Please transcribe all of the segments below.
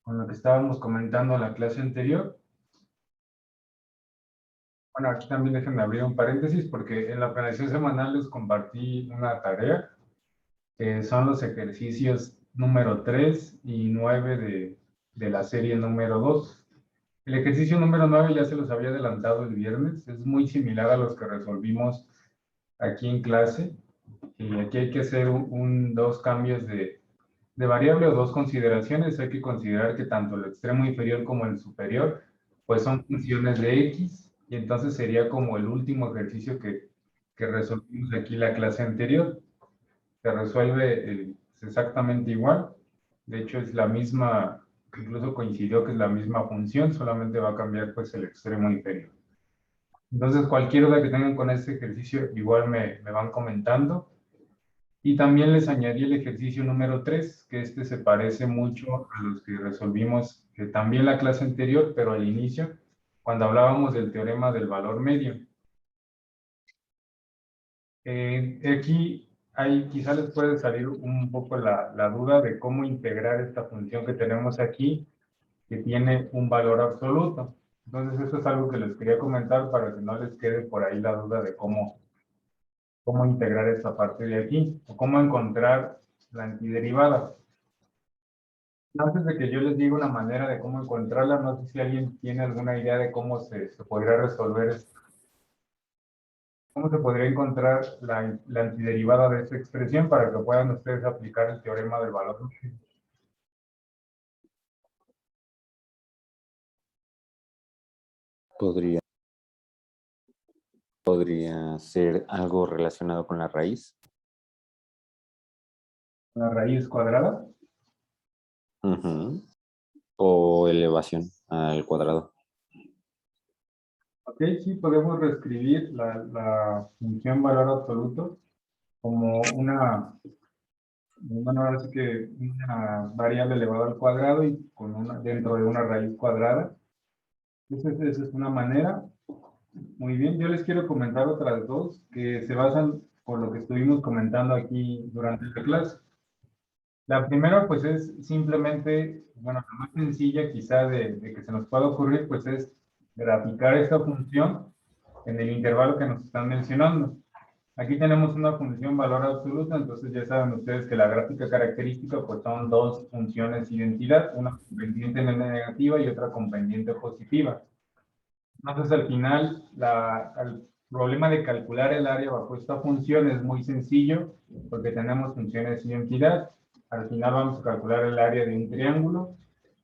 con lo que estábamos comentando en la clase anterior. Bueno, aquí también déjenme abrir un paréntesis porque en la planeación semanal les compartí una tarea que son los ejercicios número 3 y 9 de la serie número 2. El ejercicio número 9 ya se los había adelantado el viernes, es muy similar a los que resolvimos aquí en clase. Y aquí hay que hacer dos cambios de variable o dos consideraciones. Hay que considerar que tanto el extremo inferior como el superior pues son funciones de x, y entonces sería como el último ejercicio que resolvimos aquí la clase anterior. Se resuelve exactamente igual. De hecho es la misma, incluso coincidió que es la misma función, solamente va a cambiar pues el extremo inferior. Entonces cualquier duda que tengan con este ejercicio igual me van comentando. Y también les añadí el ejercicio número 3, que este se parece mucho a los que resolvimos también la clase anterior, pero al inicio, cuando hablábamos del teorema del valor medio. Aquí quizá les puede salir un poco la duda de cómo integrar esta función que tenemos aquí, que tiene un valor absoluto. Entonces, eso es algo que les quería comentar para que no les quede por ahí la duda de cómo integrar esta parte de aquí, o cómo encontrar la antiderivada. Antes de que yo les diga una manera de cómo encontrarla, no sé si alguien tiene alguna idea de cómo se podría resolver esto. ¿Cómo se podría encontrar la antiderivada de esta expresión para que puedan ustedes aplicar el teorema del valor? Podría ser algo relacionado con la raíz. ¿La raíz cuadrada? O elevación al cuadrado. Ok, sí, podemos reescribir la función valor absoluto como bueno, ahora sí que una variable elevada al cuadrado y dentro de una raíz cuadrada. Esa es una manera. Muy bien, yo les quiero comentar otras dos que se basan por lo que estuvimos comentando aquí durante la clase. La primera, pues, es simplemente, bueno, la más sencilla quizá de que se nos pueda ocurrir, pues, es graficar esta función en el intervalo que nos están mencionando. Aquí tenemos una función valor absoluto, entonces ya saben ustedes que la gráfica característica, pues, son dos funciones identidad, una con pendiente negativa y otra con pendiente positiva. Entonces, al final, el problema de calcular el área bajo esta función es muy sencillo, porque tenemos funciones identidad. Al final vamos a calcular el área de un triángulo,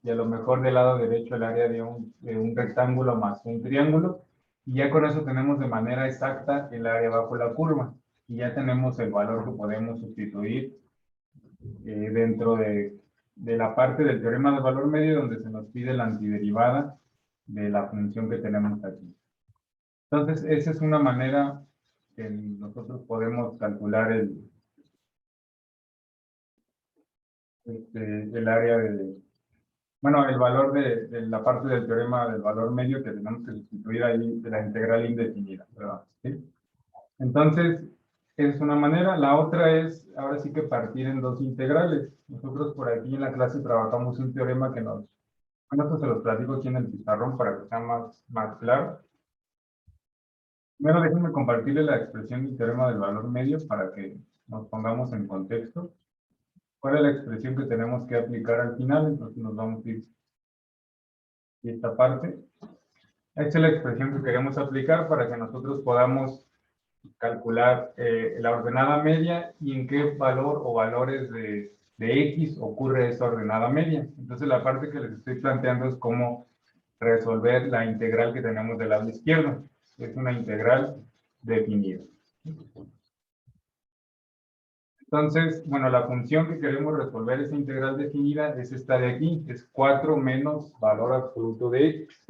y a lo mejor del lado derecho el área de un rectángulo más un triángulo, y ya con eso tenemos de manera exacta el área bajo la curva, y ya tenemos el valor que podemos sustituir dentro de la parte del teorema del valor medio, donde se nos pide la antiderivada de la función que tenemos aquí. Entonces, esa es una manera que nosotros podemos calcular el área bueno, el valor de la parte del teorema del valor medio que tenemos que sustituir ahí de la integral indefinida, ¿verdad? ¿Sí? Entonces, esa es una manera. La otra es, ahora sí que partir en dos integrales. Nosotros por aquí en la clase trabajamos un teorema que bueno, esto se los platico aquí en el pizarrón para que sea más claro. Primero déjenme compartirles la expresión del teorema del valor medio para que nos pongamos en contexto. ¿Cuál es la expresión que tenemos que aplicar al final? Entonces nos vamos a ir a esta parte. Esta es la expresión que queremos aplicar para que nosotros podamos calcular la ordenada media y en qué valor o valores de x ocurre esa ordenada media. Entonces la parte que les estoy planteando es cómo resolver la integral que tenemos del lado izquierdo. Es una integral definida. Entonces, bueno, la función que queremos resolver esa integral definida es esta de aquí, es 4 menos valor absoluto de x.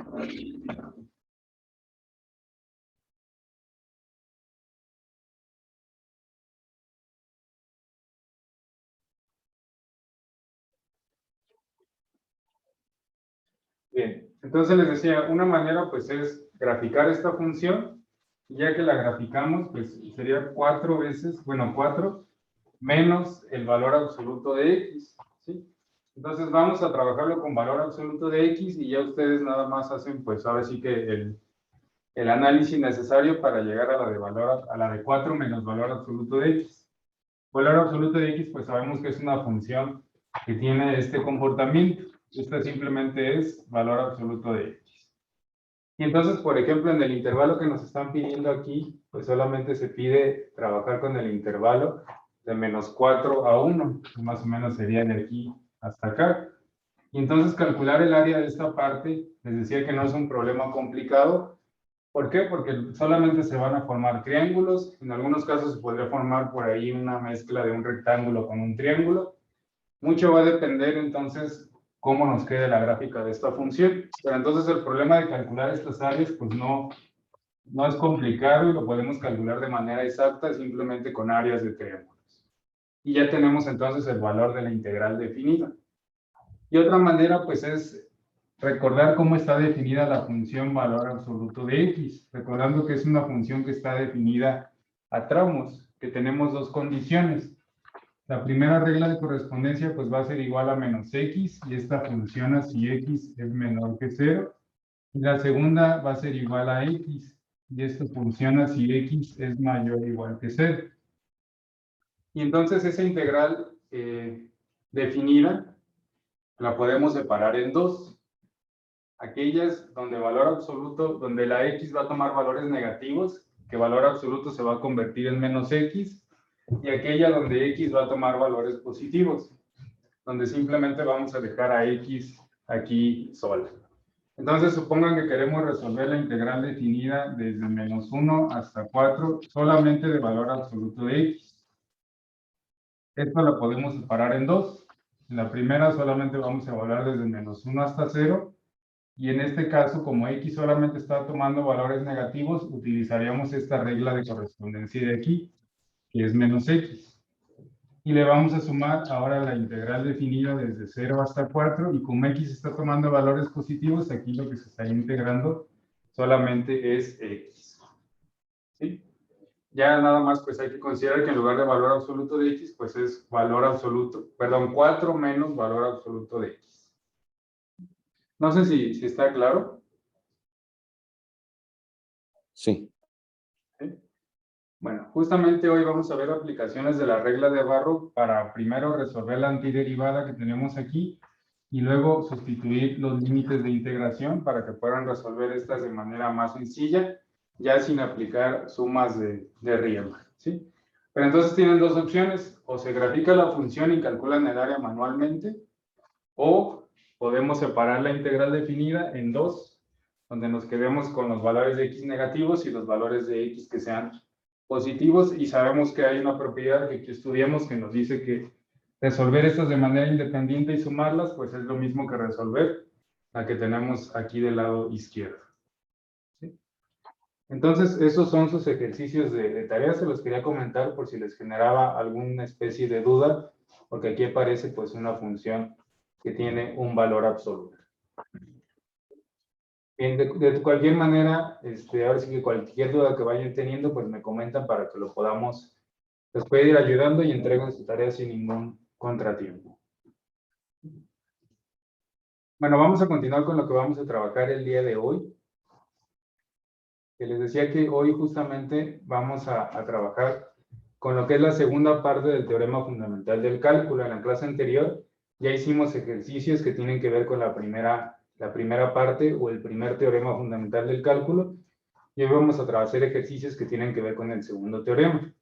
Bien, entonces les decía, una manera pues es graficar esta función, y ya que la graficamos, pues sería 4 veces, bueno, 4 menos el valor absoluto de x, ¿sí? Entonces vamos a trabajarlo con valor absoluto de X y ya ustedes nada más hacen, pues ahora sí que el análisis necesario para llegar a la de valor, a la de 4 menos valor absoluto de X. Valor absoluto de X, pues sabemos que es una función que tiene este comportamiento. Esta simplemente es valor absoluto de X. Y entonces, por ejemplo, en el intervalo que nos están pidiendo aquí, pues solamente se pide trabajar con el intervalo de menos 4 a 1, que más o menos sería de aquí hasta acá. Y entonces calcular el área de esta parte, les decía que no es un problema complicado. ¿Por qué? Porque solamente se van a formar triángulos. En algunos casos se podría formar por ahí una mezcla de un rectángulo con un triángulo. Mucho va a depender entonces cómo nos quede la gráfica de esta función. Pero entonces el problema de calcular estas áreas pues no es complicado y lo podemos calcular de manera exacta simplemente con áreas de triángulos. Y ya tenemos entonces el valor de la integral definida. Y otra manera pues es recordar cómo está definida la función valor absoluto de X, recordando que es una función que está definida a tramos, que tenemos dos condiciones. La primera regla de correspondencia pues va a ser igual a menos X y esta funciona si X es menor que 0. Y la segunda va a ser igual a X y esto funciona si X es mayor o igual que 0. Y entonces esa integral definida la podemos separar en dos. Aquellas donde valor absoluto, donde la X va a tomar valores negativos, que valor absoluto se va a convertir en menos X, y aquella donde X va a tomar valores positivos, donde simplemente vamos a dejar a X aquí sola. Entonces, supongan que queremos resolver la integral definida desde menos 1 hasta 4, solamente de valor absoluto de X. Esto lo podemos separar en dos. En la primera solamente vamos a evaluar desde menos 1 hasta 0, y en este caso, como X solamente está tomando valores negativos, utilizaríamos esta regla de correspondencia de aquí, que es menos X. Y le vamos a sumar ahora la integral definida desde 0 hasta 4, y como X está tomando valores positivos, aquí lo que se está integrando solamente es X. ¿Sí? Ya nada más, pues hay que considerar que en lugar de valor absoluto de X, pues es valor absoluto, perdón, 4 menos valor absoluto de X. No sé si está claro. Sí. ¿Sí? Bueno, justamente hoy vamos a ver aplicaciones de la regla de Barrow para primero resolver la antiderivada que tenemos aquí y luego sustituir los límites de integración para que puedan resolver estas de manera más sencilla, ya sin aplicar sumas de Riemann, ¿sí? Pero entonces tienen dos opciones: o se grafica la función y calculan el área manualmente, o podemos separar la integral definida en dos, donde nos quedemos con los valores de X negativos y los valores de X que sean positivos, y sabemos que hay una propiedad que aquí estudiamos que nos dice que resolver estas de manera independiente y sumarlas, pues es lo mismo que resolver la que tenemos aquí del lado izquierdo. ¿Sí? Entonces, esos son sus ejercicios de tareas, se los quería comentar por si les generaba alguna especie de duda, porque aquí aparece pues una función que tiene un valor absoluto. Bien, de cualquier manera, ahora sí que cualquier duda que vayan teniendo, pues me comentan para que lo podamos, les pueda ir ayudando y entreguen su tarea sin ningún contratiempo. Bueno, vamos a continuar con lo que vamos a trabajar el día de hoy. Que les decía que hoy justamente vamos a trabajar con lo que es la segunda parte del teorema fundamental del cálculo. En la clase anterior ya hicimos ejercicios que tienen que ver con la primera parte o el primer teorema fundamental del cálculo, y hoy vamos a hacer ejercicios que tienen que ver con el segundo teorema,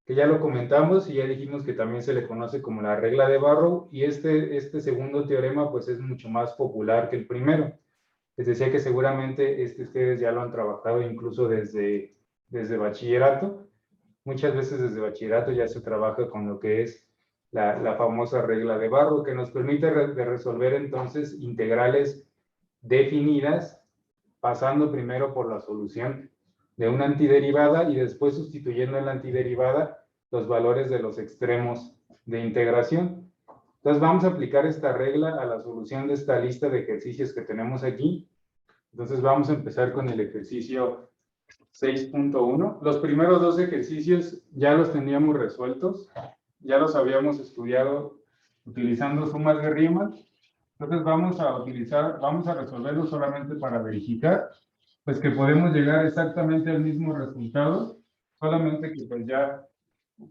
que ya lo comentamos y ya dijimos que también se le conoce como la regla de Barrow, y este segundo teorema pues es mucho más popular que el primero. Les decía que seguramente ustedes ya lo han trabajado incluso desde bachillerato. Muchas veces desde bachillerato ya se trabaja con lo que es la famosa regla de Barrow, que nos permite de resolver entonces integrales definidas, pasando primero por la solución de una antiderivada y después sustituyendo en la antiderivada los valores de los extremos de integración. Entonces vamos a aplicar esta regla a la solución de esta lista de ejercicios que tenemos aquí. Entonces vamos a empezar con el ejercicio 6.1. Los primeros dos ejercicios ya los teníamos resueltos, ya los habíamos estudiado utilizando sumas de Riemann. Entonces vamos a resolverlo solamente para verificar, pues que podemos llegar exactamente al mismo resultado, solamente que pues ya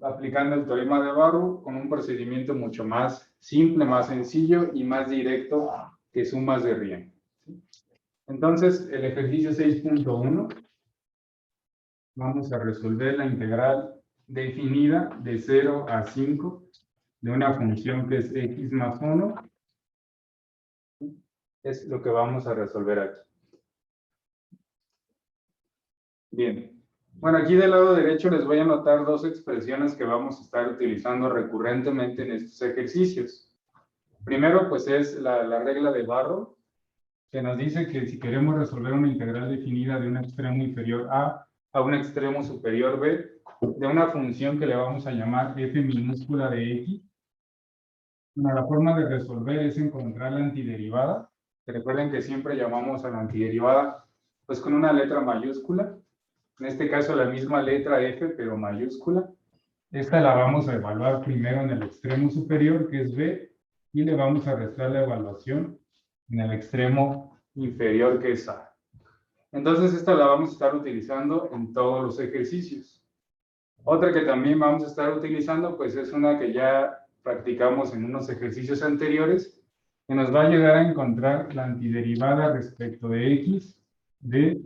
aplicando el teorema de Barrow con un procedimiento mucho más simple, más sencillo y más directo que sumas de Riemann. Entonces, el ejercicio 6.1, vamos a resolver la integral definida de 0 a 5 de una función que es x más 1. Es lo que vamos a resolver aquí. Bien. Bueno, aquí del lado derecho les voy a anotar dos expresiones que vamos a estar utilizando recurrentemente en estos ejercicios. Primero, pues es la regla de Barrow, que nos dice que si queremos resolver una integral definida de un extremo inferior a un extremo superior b, de una función que le vamos a llamar f minúscula de x, la forma de resolver es encontrar la antiderivada. Recuerden que siempre llamamos a la antiderivada pues con una letra mayúscula. En este caso la misma letra f, pero mayúscula. Esta la vamos a evaluar primero en el extremo superior, que es b, y le vamos a restar la evaluación en el extremo inferior, que es a. Entonces esta la vamos a estar utilizando en todos los ejercicios. Otra que también vamos a estar utilizando, pues es una que ya practicamos en unos ejercicios anteriores, que nos va a ayudar a encontrar la antiderivada respecto de x de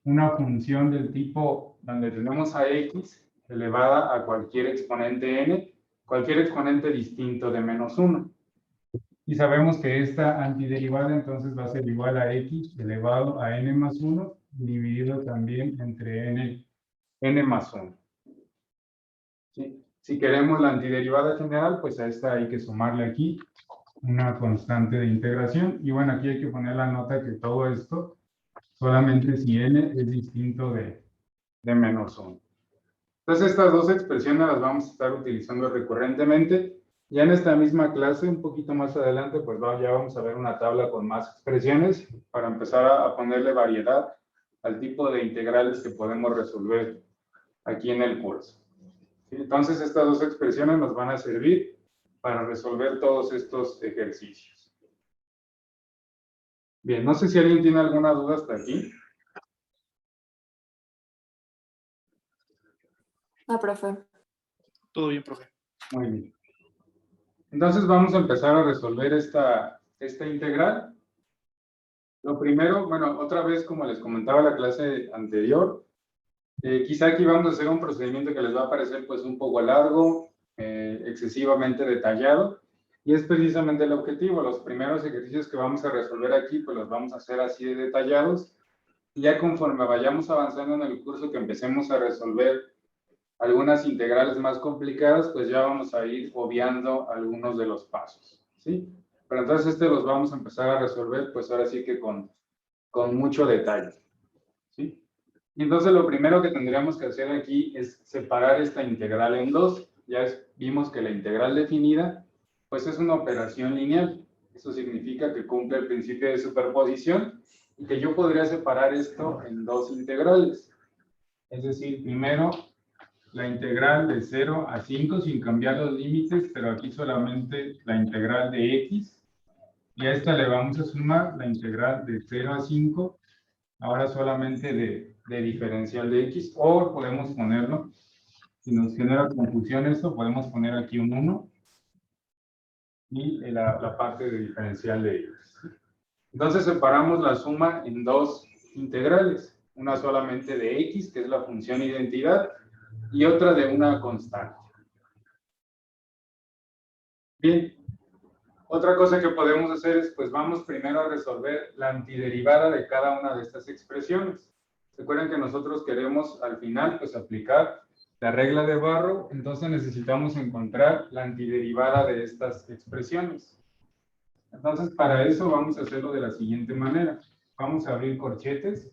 una función del tipo donde tenemos a x elevada a cualquier exponente n, cualquier exponente distinto de menos 1. Y sabemos que esta antiderivada entonces va a ser igual a x elevado a n más 1, dividido también entre n más 1. ¿Sí? Si queremos la antiderivada general, pues a esta hay que sumarle aquí una constante de integración. Y bueno, aquí hay que poner la nota que todo esto solamente si n es distinto de menos 1. Entonces estas dos expresiones las vamos a estar utilizando recurrentemente. Ya en esta misma clase, un poquito más adelante, pues ya vamos a ver una tabla con más expresiones para empezar a ponerle variedad al tipo de integrales que podemos resolver aquí en el curso. Entonces estas dos expresiones nos van a servir para resolver todos estos ejercicios. Bien, no sé si alguien tiene alguna duda hasta aquí. No, profe. Todo bien, profe. Muy bien. Entonces vamos a empezar a resolver esta integral. Lo primero, bueno, otra vez como les comentaba en la clase anterior, quizá aquí vamos a hacer un procedimiento que les va a parecer pues un poco largo, excesivamente detallado, y es precisamente el objetivo. Los primeros ejercicios que vamos a resolver aquí pues los vamos a hacer así de detallados, y ya conforme vayamos avanzando en el curso que empecemos a resolver algunas integrales más complicadas, pues ya vamos a ir obviando algunos de los pasos, ¿sí? Pero entonces los vamos a empezar a resolver, pues ahora sí que con mucho detalle, ¿sí? Y entonces lo primero que tendríamos que hacer aquí es separar esta integral en dos. Ya vimos que la integral definida, pues es una operación lineal. Eso significa que cumple el principio de superposición y que yo podría separar esto en dos integrales. Es decir, primero la integral de 0 a 5 sin cambiar los límites, pero aquí solamente la integral de x. Y a esta le vamos a sumar la integral de 0 a 5, ahora solamente de diferencial de x, o podemos ponerlo, si nos genera confusión esto, podemos poner aquí un 1 y la parte de diferencial de x. Entonces separamos la suma en dos integrales, una solamente de x, que es la función identidad, y otra de una constante. Bien, otra cosa que podemos hacer es, pues vamos primero a resolver la antiderivada de cada una de estas expresiones. Recuerden que nosotros queremos al final, pues aplicar la regla de Barrow, entonces necesitamos encontrar la antiderivada de estas expresiones. Entonces, para eso vamos a hacerlo de la siguiente manera. Vamos a abrir corchetes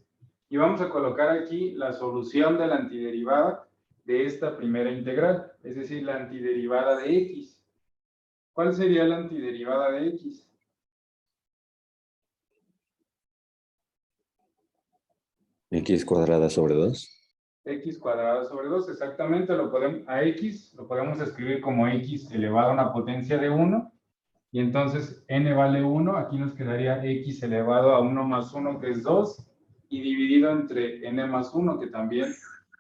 y vamos a colocar aquí la solución de la antiderivada de esta primera integral, es decir, la antiderivada de x. ¿Cuál sería la antiderivada de x? X cuadrada sobre 2. X cuadrada sobre 2, exactamente. A x lo podemos escribir como x elevado a una potencia de 1. Y entonces n vale 1, aquí nos quedaría x elevado a 1 más 1, que es 2, y dividido entre n más 1, que también,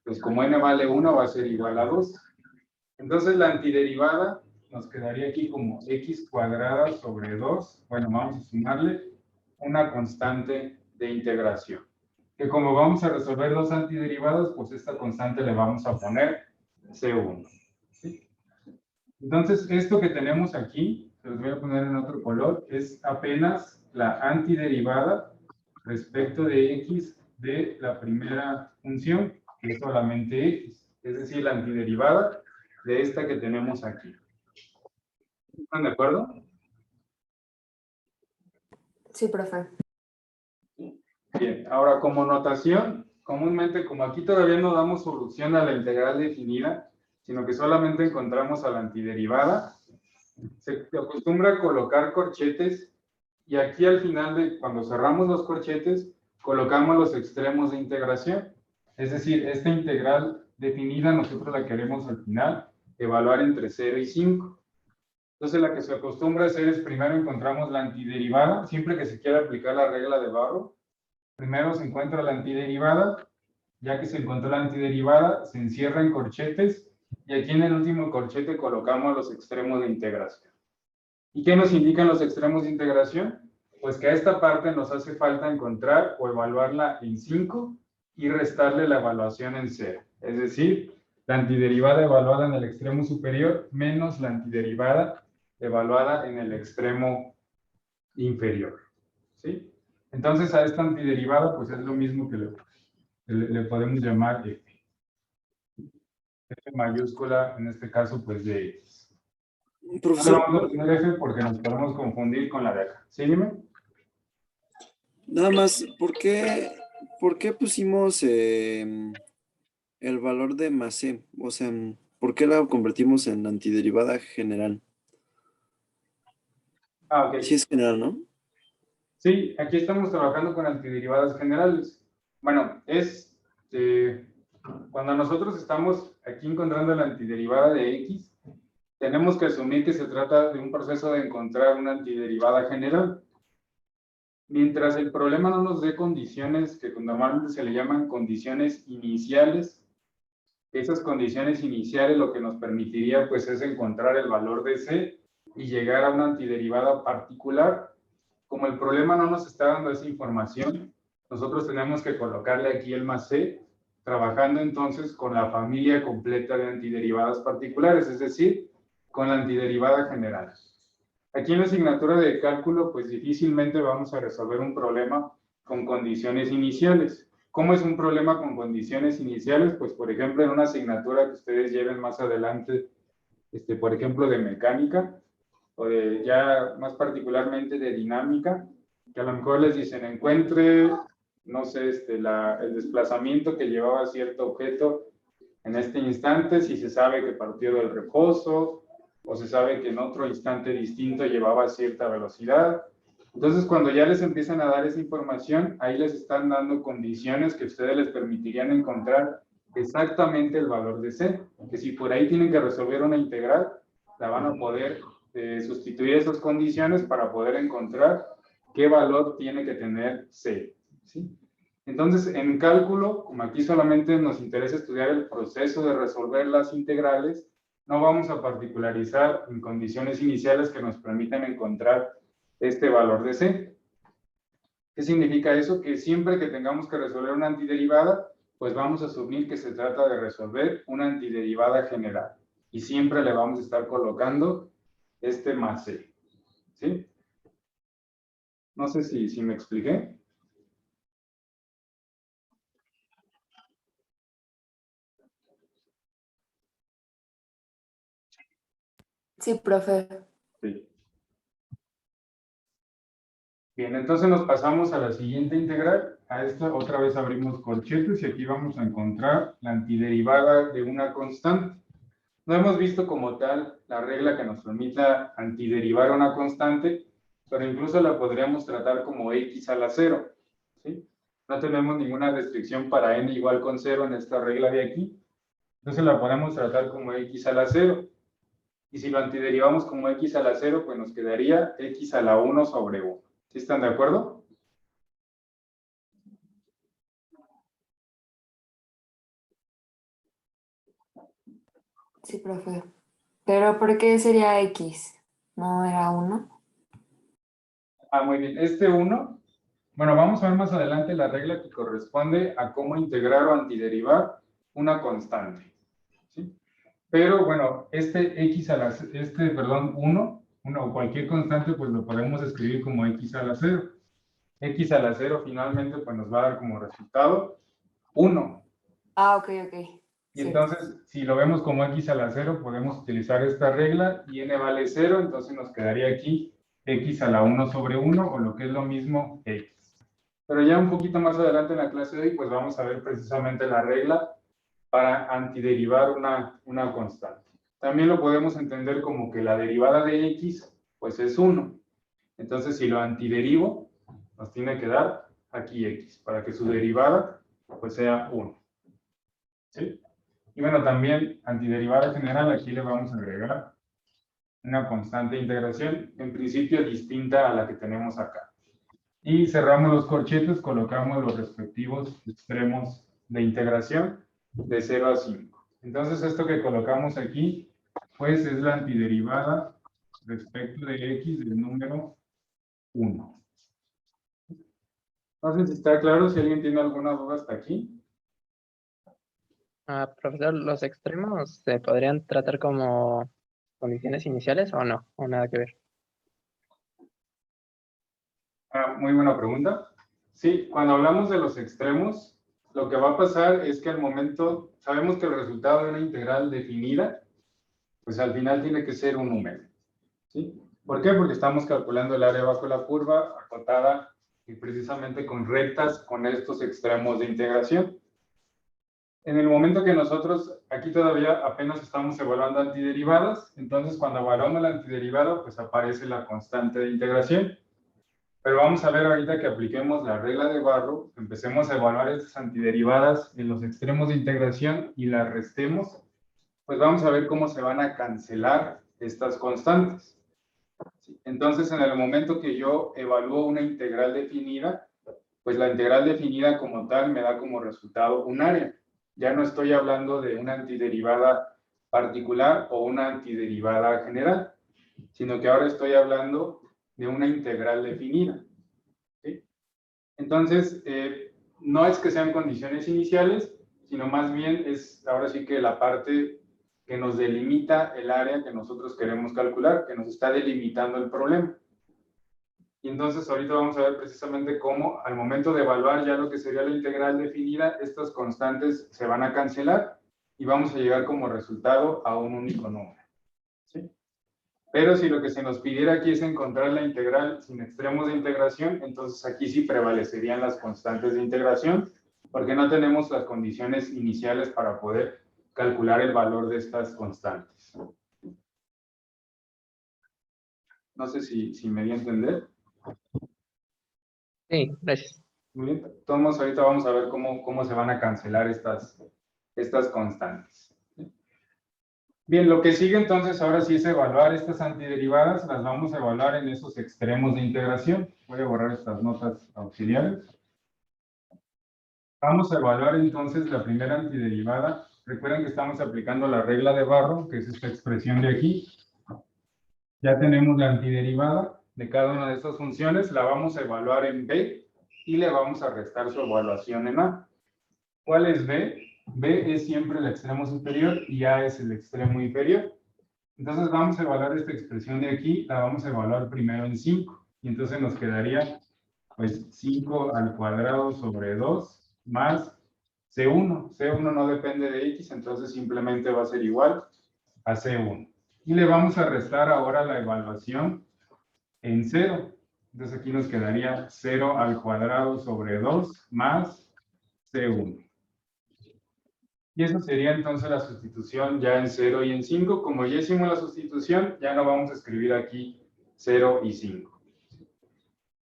pues como n vale 1, va a ser igual a 2. Entonces la antiderivada nos quedaría aquí como x cuadrada sobre 2. Bueno, vamos a sumarle una constante de integración. Que como vamos a resolver dos antiderivadas, pues esta constante le vamos a poner C1. ¿Sí? Entonces, esto que tenemos aquí, se los voy a poner en otro color, es apenas la antiderivada respecto de x de la primera función, que es solamente x. Es decir, la antiderivada de esta que tenemos aquí. ¿Están de acuerdo? Sí, profe. Bien, ahora como notación, comúnmente como aquí todavía no damos solución a la integral definida, sino que solamente encontramos a la antiderivada, se acostumbra a colocar corchetes y aquí al final, cuando cerramos los corchetes, colocamos los extremos de integración. Es decir, esta integral definida nosotros la queremos al final evaluar entre 0 y 5. Entonces la que se acostumbra a hacer es primero encontramos la antiderivada, siempre que se quiera aplicar la regla de Barrow. Primero se encuentra la antiderivada, ya que se encontró la antiderivada, se encierra en corchetes y aquí en el último corchete colocamos los extremos de integración. ¿Y qué nos indican los extremos de integración? Pues que a esta parte nos hace falta encontrar o evaluarla en 5 y restarle la evaluación en 0. Es decir, la antiderivada evaluada en el extremo superior menos la antiderivada evaluada en el extremo inferior. ¿Sí? Entonces a esta antiderivada pues es lo mismo que le podemos llamar F. F mayúscula, en este caso pues de X. No le Profesor, vamos a poner F porque nos podemos confundir con la de acá. ¿Sí, dime? nada más, por qué pusimos el valor de más C? O sea, ¿por qué la convertimos en antiderivada general? Ah, ok. Sí es general, ¿no? Sí, aquí estamos trabajando con antiderivadas generales. Bueno, cuando nosotros estamos aquí encontrando la antiderivada de X, tenemos que asumir que se trata de un proceso de encontrar una antiderivada general. Mientras el problema no nos dé condiciones que normalmente se le llaman condiciones iniciales, esas condiciones iniciales lo que nos permitiría pues es encontrar el valor de C y llegar a una antiderivada particular. Como el problema no nos está dando esa información, nosotros tenemos que colocarle aquí el más C, trabajando entonces con la familia completa de antiderivadas particulares, es decir, con la antiderivada general. Aquí en la asignatura de cálculo, pues difícilmente vamos a resolver un problema con condiciones iniciales. ¿Cómo es un problema con condiciones iniciales? Pues, por ejemplo, en una asignatura que ustedes lleven más adelante, por ejemplo, de mecánica, o de ya más particularmente de dinámica, que a lo mejor les dicen, encuentre, no sé, el desplazamiento que llevaba cierto objeto en este instante, si se sabe que partió del reposo, o se sabe que en otro instante distinto llevaba cierta velocidad. Entonces, cuando ya les empiezan a dar esa información, ahí les están dando condiciones que ustedes les permitirían encontrar exactamente el valor de C. Que si por ahí tienen que resolver una integral, la van a poder sustituir esas condiciones para poder encontrar qué valor tiene que tener C. ¿Sí? Entonces, en cálculo, como aquí solamente nos interesa estudiar el proceso de resolver las integrales, no vamos a particularizar en condiciones iniciales que nos permitan encontrar este valor de C. ¿Qué significa eso? Que siempre que tengamos que resolver una antiderivada, pues vamos a asumir que se trata de resolver una antiderivada general. Y siempre le vamos a estar colocando este más C. ¿Sí? No sé si me expliqué. Sí, profe. Sí. Bien, entonces nos pasamos a la siguiente integral. A esta otra vez abrimos corchetes y aquí vamos a encontrar la antiderivada de una constante. No hemos visto como tal la regla que nos permita antiderivar una constante, pero incluso la podríamos tratar como x a la 0. ¿Sí? No tenemos ninguna restricción para n igual con 0 en esta regla de aquí. Entonces la podemos tratar como x a la 0. Y si lo antiderivamos como x a la 0, pues nos quedaría x a la 1 sobre 1. ¿Sí están de acuerdo? Sí, profe. Pero ¿por qué sería X? ¿No era 1? Ah, muy bien. Este 1, bueno, vamos a ver más adelante la regla que corresponde a cómo integrar o antiderivar una constante. ¿Sí? Pero bueno, perdón, 1 o cualquier constante, pues lo podemos escribir como x a la 0. X a la 0 finalmente pues nos va a dar como resultado 1. Ah, ok. Y Cierto. entonces, si lo vemos como x a la 0, podemos utilizar esta regla y n vale 0, entonces nos quedaría aquí x a la 1 sobre 1, o lo que es lo mismo, x. Pero ya un poquito más adelante en la clase de hoy, pues vamos a ver precisamente la regla para antiderivar una constante. También lo podemos entender como que la derivada de x, pues es 1. Entonces, si lo antiderivo, nos tiene que dar aquí x, para que su derivada, pues sea 1. ¿Sí? Y bueno, también antiderivada general, aquí le vamos a agregar una constante de integración, en principio distinta a la que tenemos acá. Y cerramos los corchetes, colocamos los respectivos extremos de integración de 0 a 5. Entonces, esto que colocamos aquí, pues es la antiderivada respecto de x del número 1. No sé si está claro, si alguien tiene alguna duda hasta aquí. Profesor, ¿los extremos se podrían tratar como condiciones iniciales o no? ¿O nada que ver? Muy buena pregunta. Sí, cuando hablamos de los extremos, lo que va a pasar es que al momento, sabemos que el resultado de una integral definida, pues al final tiene que ser un número. ¿Sí? ¿Por qué? Porque estamos calculando el área bajo la curva, acotada y precisamente con rectas con estos extremos de integración. En el momento que nosotros, aquí todavía apenas estamos evaluando antiderivadas, entonces cuando evaluamos la antiderivada, pues aparece la constante de integración. Pero vamos a ver ahorita que apliquemos la regla de Barrow, empecemos a evaluar estas antiderivadas en los extremos de integración y las restemos, pues vamos a ver cómo se van a cancelar estas constantes. Entonces, en el momento que yo evalúo una integral definida, pues la integral definida como tal me da como resultado un área. Ya no estoy hablando de una antiderivada particular o una antiderivada general, sino que ahora estoy hablando de una integral definida. ¿Sí? Entonces, no es que sean condiciones iniciales, sino más bien es ahora sí que la parte que nos delimita el área que nosotros queremos calcular, que nos está delimitando el problema. Y entonces ahorita vamos a ver precisamente cómo al momento de evaluar ya lo que sería la integral definida, estas constantes se van a cancelar y vamos a llegar como resultado a un único número. ¿Sí? Pero si lo que se nos pidiera aquí es encontrar la integral sin extremos de integración, entonces aquí sí prevalecerían las constantes de integración, porque no tenemos las condiciones iniciales para poder calcular el valor de estas constantes. No sé si me di a entender. Sí, gracias. Muy bien. Entonces ahorita vamos a ver cómo se van a cancelar estas constantes. Bien, lo que sigue entonces ahora sí es evaluar estas antiderivadas, las vamos a evaluar en esos extremos de integración. Voy a borrar estas notas auxiliares. Vamos a evaluar entonces la primera antiderivada. Recuerden que estamos aplicando la regla de Barrow, que es esta expresión de aquí. Ya tenemos la antiderivada de cada una de estas funciones, la vamos a evaluar en B y le vamos a restar su evaluación en A. ¿Cuál es B? B es siempre el extremo superior y A es el extremo inferior. Entonces vamos a evaluar esta expresión de aquí, la vamos a evaluar primero en 5. Y entonces nos quedaría pues 5 al cuadrado sobre 2 más C1. C1 no depende de X, entonces simplemente va a ser igual a C1. Y le vamos a restar ahora la evaluación en 0. Entonces aquí nos quedaría 0 al cuadrado sobre 2 más C1. Y eso sería entonces la sustitución ya en 0 y en 5. Como ya hicimos la sustitución, ya no vamos a escribir aquí 0 y 5.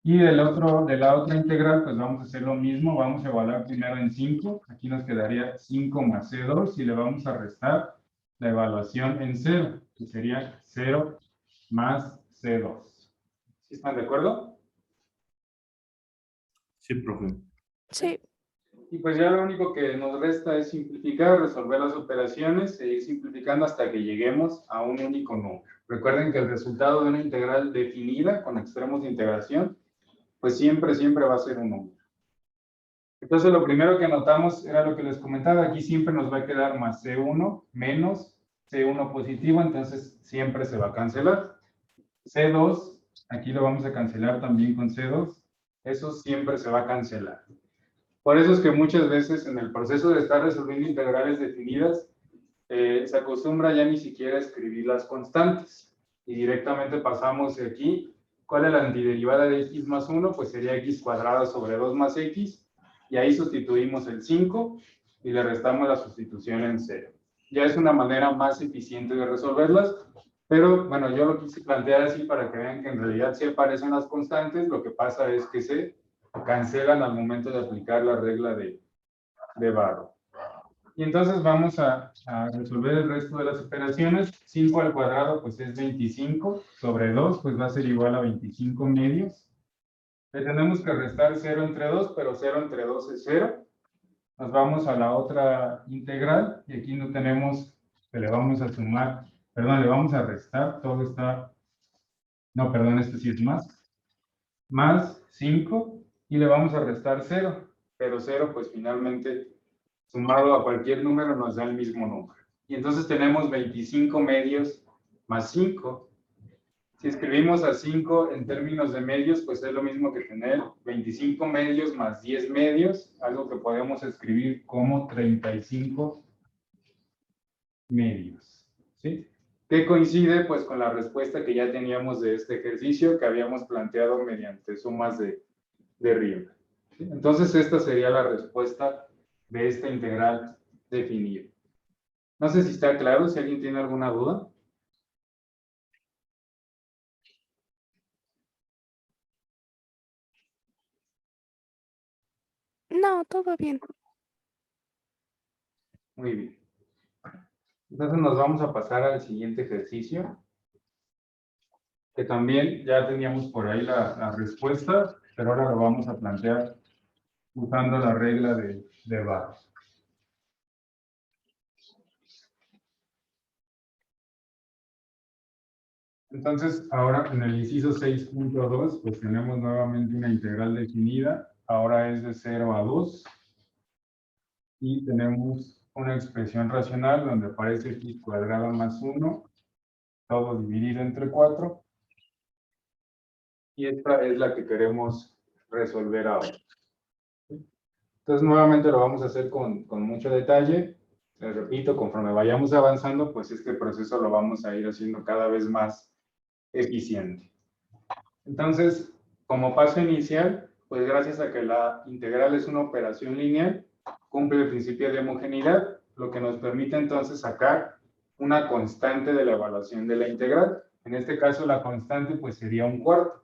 Y de la otra integral, pues vamos a hacer lo mismo. Vamos a evaluar primero en 5. Aquí nos quedaría 5 más C2 y le vamos a restar la evaluación en 0. que sería 0 más C2. ¿Sí están de acuerdo? Sí, profe. Sí. Y pues ya lo único que nos resta es simplificar, resolver las operaciones e ir simplificando hasta que lleguemos a un único número. Recuerden que el resultado de una integral definida con extremos de integración, pues siempre va a ser un número. Entonces lo primero que notamos era lo que les comentaba, aquí siempre nos va a quedar más C1 menos C1 positivo, entonces siempre se va a cancelar. C2, aquí lo vamos a cancelar también con C2, eso siempre se va a cancelar. Por eso es que muchas veces en el proceso de estar resolviendo integrales definidas, se acostumbra ya ni siquiera a escribir las constantes. Y directamente pasamos de aquí, ¿cuál es la antiderivada de x más 1? Pues sería x cuadrada sobre 2 más x, y ahí sustituimos el 5 y le restamos la sustitución en 0. Ya es una manera más eficiente de resolverlas, pero bueno, yo lo quise plantear así para que vean que en realidad sí aparecen las constantes, lo que pasa es que se cancelan al momento de aplicar la regla de Barrow. Y entonces vamos a resolver el resto de las operaciones. 5 al cuadrado pues es 25, sobre 2 pues va a ser igual a 25 medios. Le tenemos que restar 0 entre 2, pero 0 entre 2 es 0. Nos vamos a la otra integral, y aquí no tenemos que le vamos a sumar, perdón, le vamos a restar, todo está, no, perdón, este sí es más 5, y le vamos a restar 0, pero 0 pues finalmente sumado a cualquier número nos da el mismo número. Y entonces tenemos 25 medios más 5. Si escribimos a 5 en términos de medios, pues es lo mismo que tener 25 medios más 10 medios, algo que podemos escribir como 35 medios. ¿Sí? Que coincide pues con la respuesta que ya teníamos de este ejercicio que habíamos planteado mediante sumas de Riemann. ¿Sí? Entonces esta sería la respuesta de esta integral definida. No sé si está claro, si alguien tiene alguna duda. No, todo bien. Muy bien. Entonces nos vamos a pasar al siguiente ejercicio, que también ya teníamos por ahí la respuesta, pero ahora lo vamos a plantear usando la regla de Barrow. Entonces, ahora en el inciso 6.2, pues tenemos nuevamente una integral definida. Ahora es de 0 a 2. Y tenemos una expresión racional donde aparece x cuadrado más 1, todo dividido entre 4. Y esta es la que queremos resolver ahora. Entonces, nuevamente lo vamos a hacer con mucho detalle. Les repito, conforme vayamos avanzando, pues este proceso lo vamos a ir haciendo cada vez más eficiente. Entonces, como paso inicial, pues gracias a que la integral es una operación lineal, cumple el principio de homogeneidad, lo que nos permite entonces sacar una constante de la evaluación de la integral. En este caso, la constante pues sería 1/4.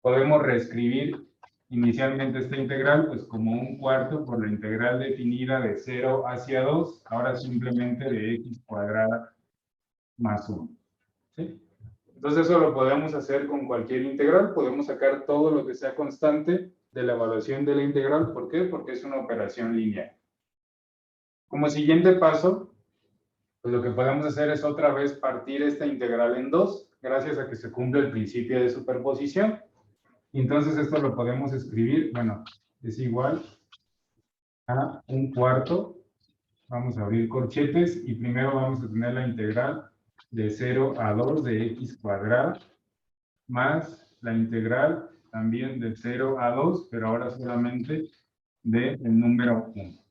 Podemos reescribir inicialmente esta integral pues como 1/4 por la integral definida de 0 hacia 2, ahora simplemente de x cuadrada más 1. ¿Sí? Entonces eso lo podemos hacer con cualquier integral, podemos sacar todo lo que sea constante de la evaluación de la integral. ¿Por qué? Porque es una operación lineal. Como siguiente paso, pues lo que podemos hacer es otra vez partir esta integral en 2, gracias a que se cumple el principio de superposición. Y entonces esto lo podemos escribir, bueno, es igual a 1/4. Vamos a abrir corchetes y primero vamos a tener la integral de 0 a 2 de x cuadrada más la integral también de 0 a 2, pero ahora solamente del número 1.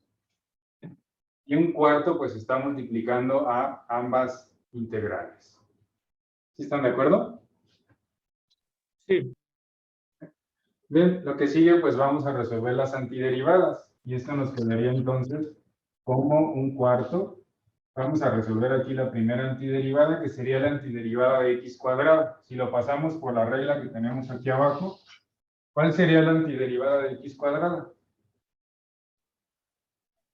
Y 1/4 pues está multiplicando a ambas integrales. ¿Sí están de acuerdo? Sí. Bien, lo que sigue pues vamos a resolver las antiderivadas. Y esto nos quedaría entonces como 1/4. Vamos a resolver aquí la primera antiderivada, que sería la antiderivada de x cuadrado. Si lo pasamos por la regla que tenemos aquí abajo, ¿cuál sería la antiderivada de x cuadrada?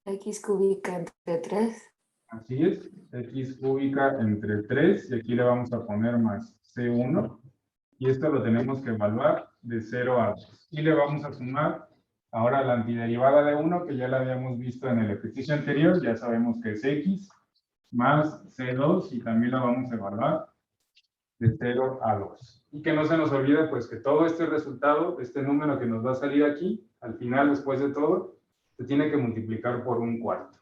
X cúbica entre 3. Así es, x cúbica entre 3 y aquí le vamos a poner más c1 y esto lo tenemos que evaluar de 0 a 2 y le vamos a sumar ahora la antiderivada de 1 que ya la habíamos visto en el ejercicio anterior, ya sabemos que es x más c2 y también la vamos a evaluar de 0 a 2. Y que no se nos olvide pues que todo este resultado, este número que nos va a salir aquí, al final después de todo, se tiene que multiplicar por un cuarto.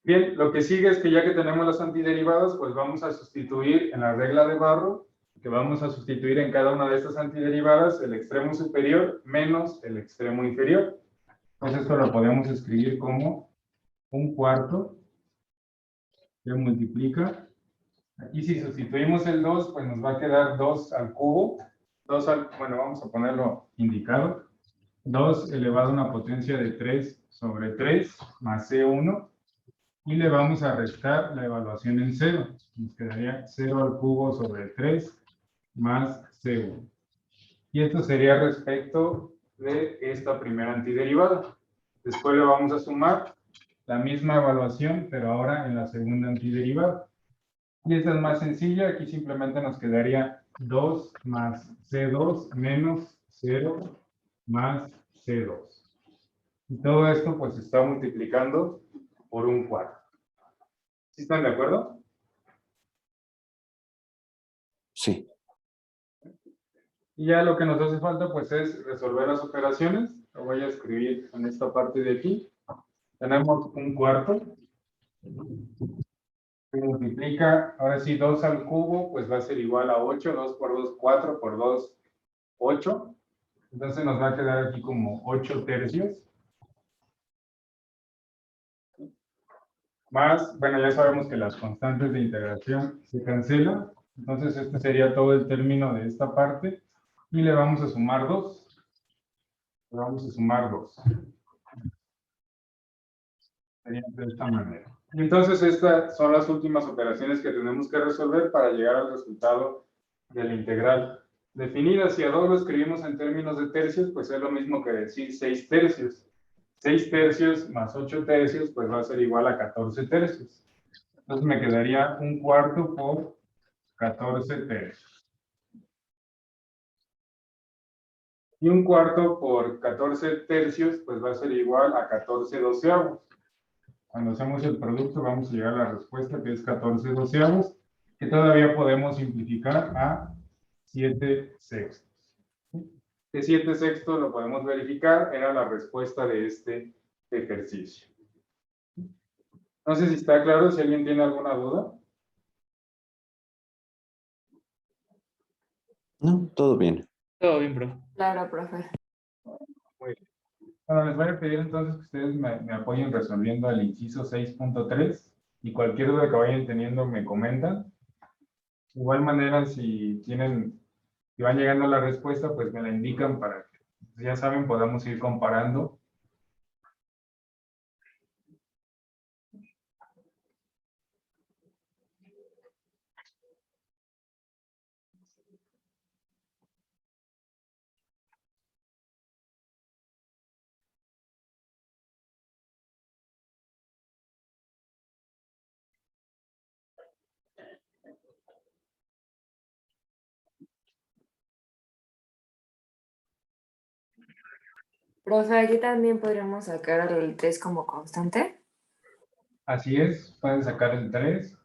Bien, lo que sigue es que ya que tenemos las antiderivadas, pues vamos a sustituir en la regla de Barrow, que vamos a sustituir en cada una de estas antiderivadas el extremo superior menos el extremo inferior. Entonces esto lo podemos escribir como un cuarto que multiplica. Aquí si sustituimos el 2, pues nos va a quedar 2 al cubo. Bueno, vamos a ponerlo indicado. 2 elevado a una potencia de 3 sobre 3 más C1. Y le vamos a restar la evaluación en 0. Nos quedaría 0 al cubo sobre 3 más C1. Y esto sería respecto de esta primera antiderivada. Después le vamos a sumar la misma evaluación, pero ahora en la segunda antiderivada. Y esta es más sencilla, aquí simplemente nos quedaría 2 más C2 menos 0 más C2. Y todo esto pues se está multiplicando por un cuarto. ¿Sí están de acuerdo? Sí. Y ya lo que nos hace falta pues es resolver las operaciones. Lo voy a escribir en esta parte de aquí. Tenemos un cuarto. Se multiplica, ahora sí, 2 al cubo, pues va a ser igual a 8. 2 por 2, 4 por 2, 8. Entonces nos va a quedar aquí como 8 tercios. Más, bueno, ya sabemos que las constantes de integración se cancelan. Entonces este sería todo el término de esta parte. Y le vamos a sumar 2. Le vamos a sumar 2. Sería de esta manera. Y entonces estas son las últimas operaciones que tenemos que resolver para llegar al resultado de la integral definida. Si a 2 lo escribimos en términos de tercios, pues es lo mismo que decir 6 tercios. 6 tercios más 8 tercios, pues va a ser igual a 14 tercios. Entonces me quedaría un cuarto por 14 tercios. Y un cuarto por 14 tercios, pues va a ser igual a 14 doceavos. Cuando hacemos el producto vamos a llegar a la respuesta que es 14 doceavos, que todavía podemos simplificar a 7 sextos. Que 7 sextos lo podemos verificar, era la respuesta de este ejercicio. No sé si está claro, si alguien tiene alguna duda. No, todo bien. Todo bien, profe. Claro, profe. Muy bien. Bueno, les voy a pedir entonces que ustedes me apoyen resolviendo el inciso 6.3 y cualquier duda que vayan teniendo me comentan. De igual manera, si van llegando a la respuesta, pues me la indican para que, ya saben, podamos ir comparando. Profe, aquí también podríamos sacar el 3 como constante. Así es, pueden sacar el 3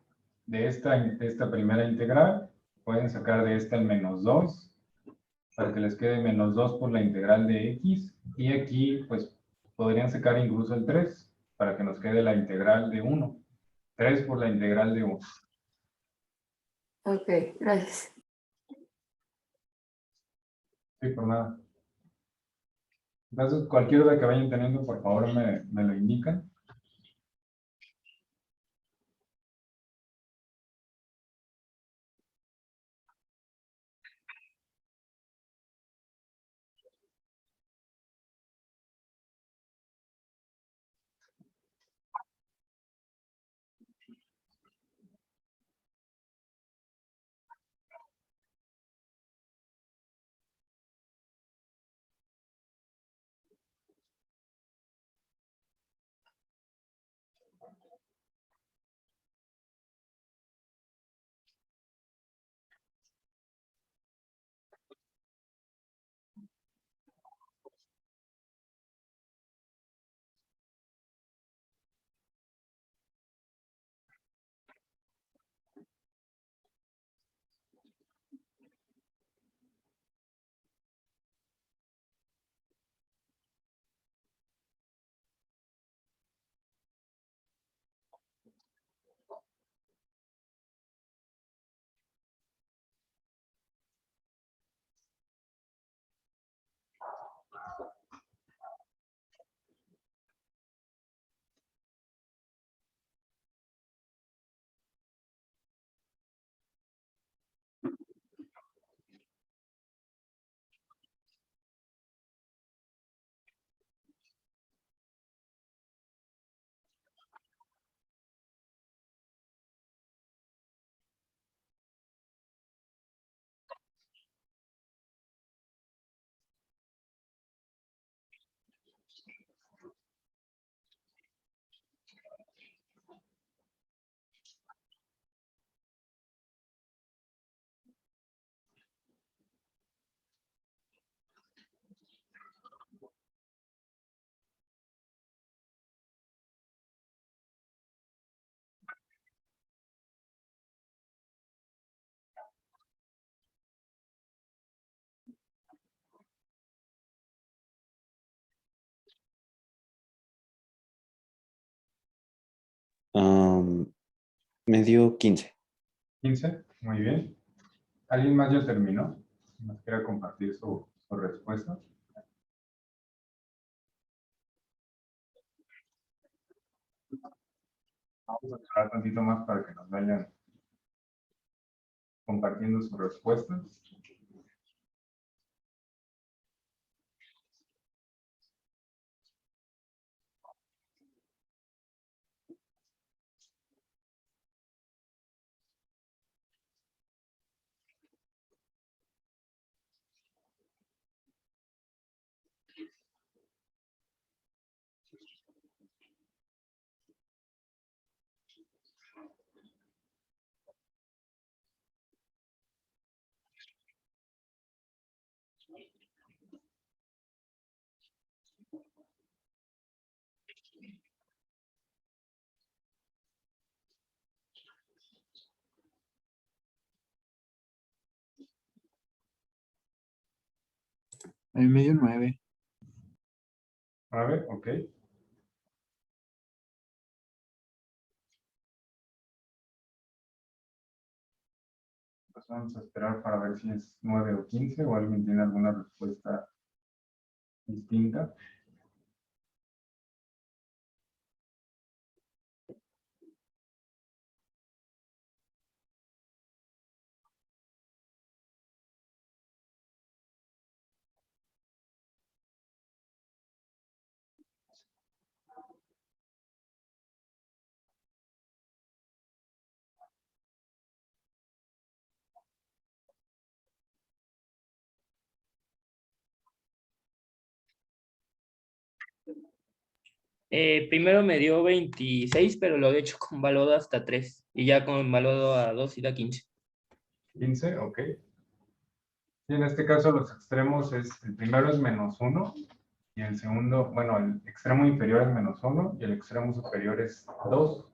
de esta primera integral, pueden sacar de esta el menos 2, para que les quede menos 2 por la integral de x, y aquí pues podrían sacar incluso el 3, para que nos quede la integral de 1. 3 por la integral de 1. Ok, gracias. Sí, por nada. Entonces, cualquier duda que vayan teniendo, por favor me lo indican. Me dio 15. 15, muy bien. ¿Alguien más ya terminó? ¿Nos quiera compartir su respuesta? Vamos a esperar tantito más para que nos vayan compartiendo sus respuestas. A mí me dio 9. 9, ok. Pues vamos a esperar para ver si es 9 o 15 o alguien tiene alguna respuesta distinta. Primero me dio 26, pero lo he hecho con valodo hasta 3. Y ya con valodo a 2 y da 15. 15, ok. Y en este caso los extremos el primero es -1 y el segundo, bueno, el extremo inferior es -1 y el extremo superior es 2.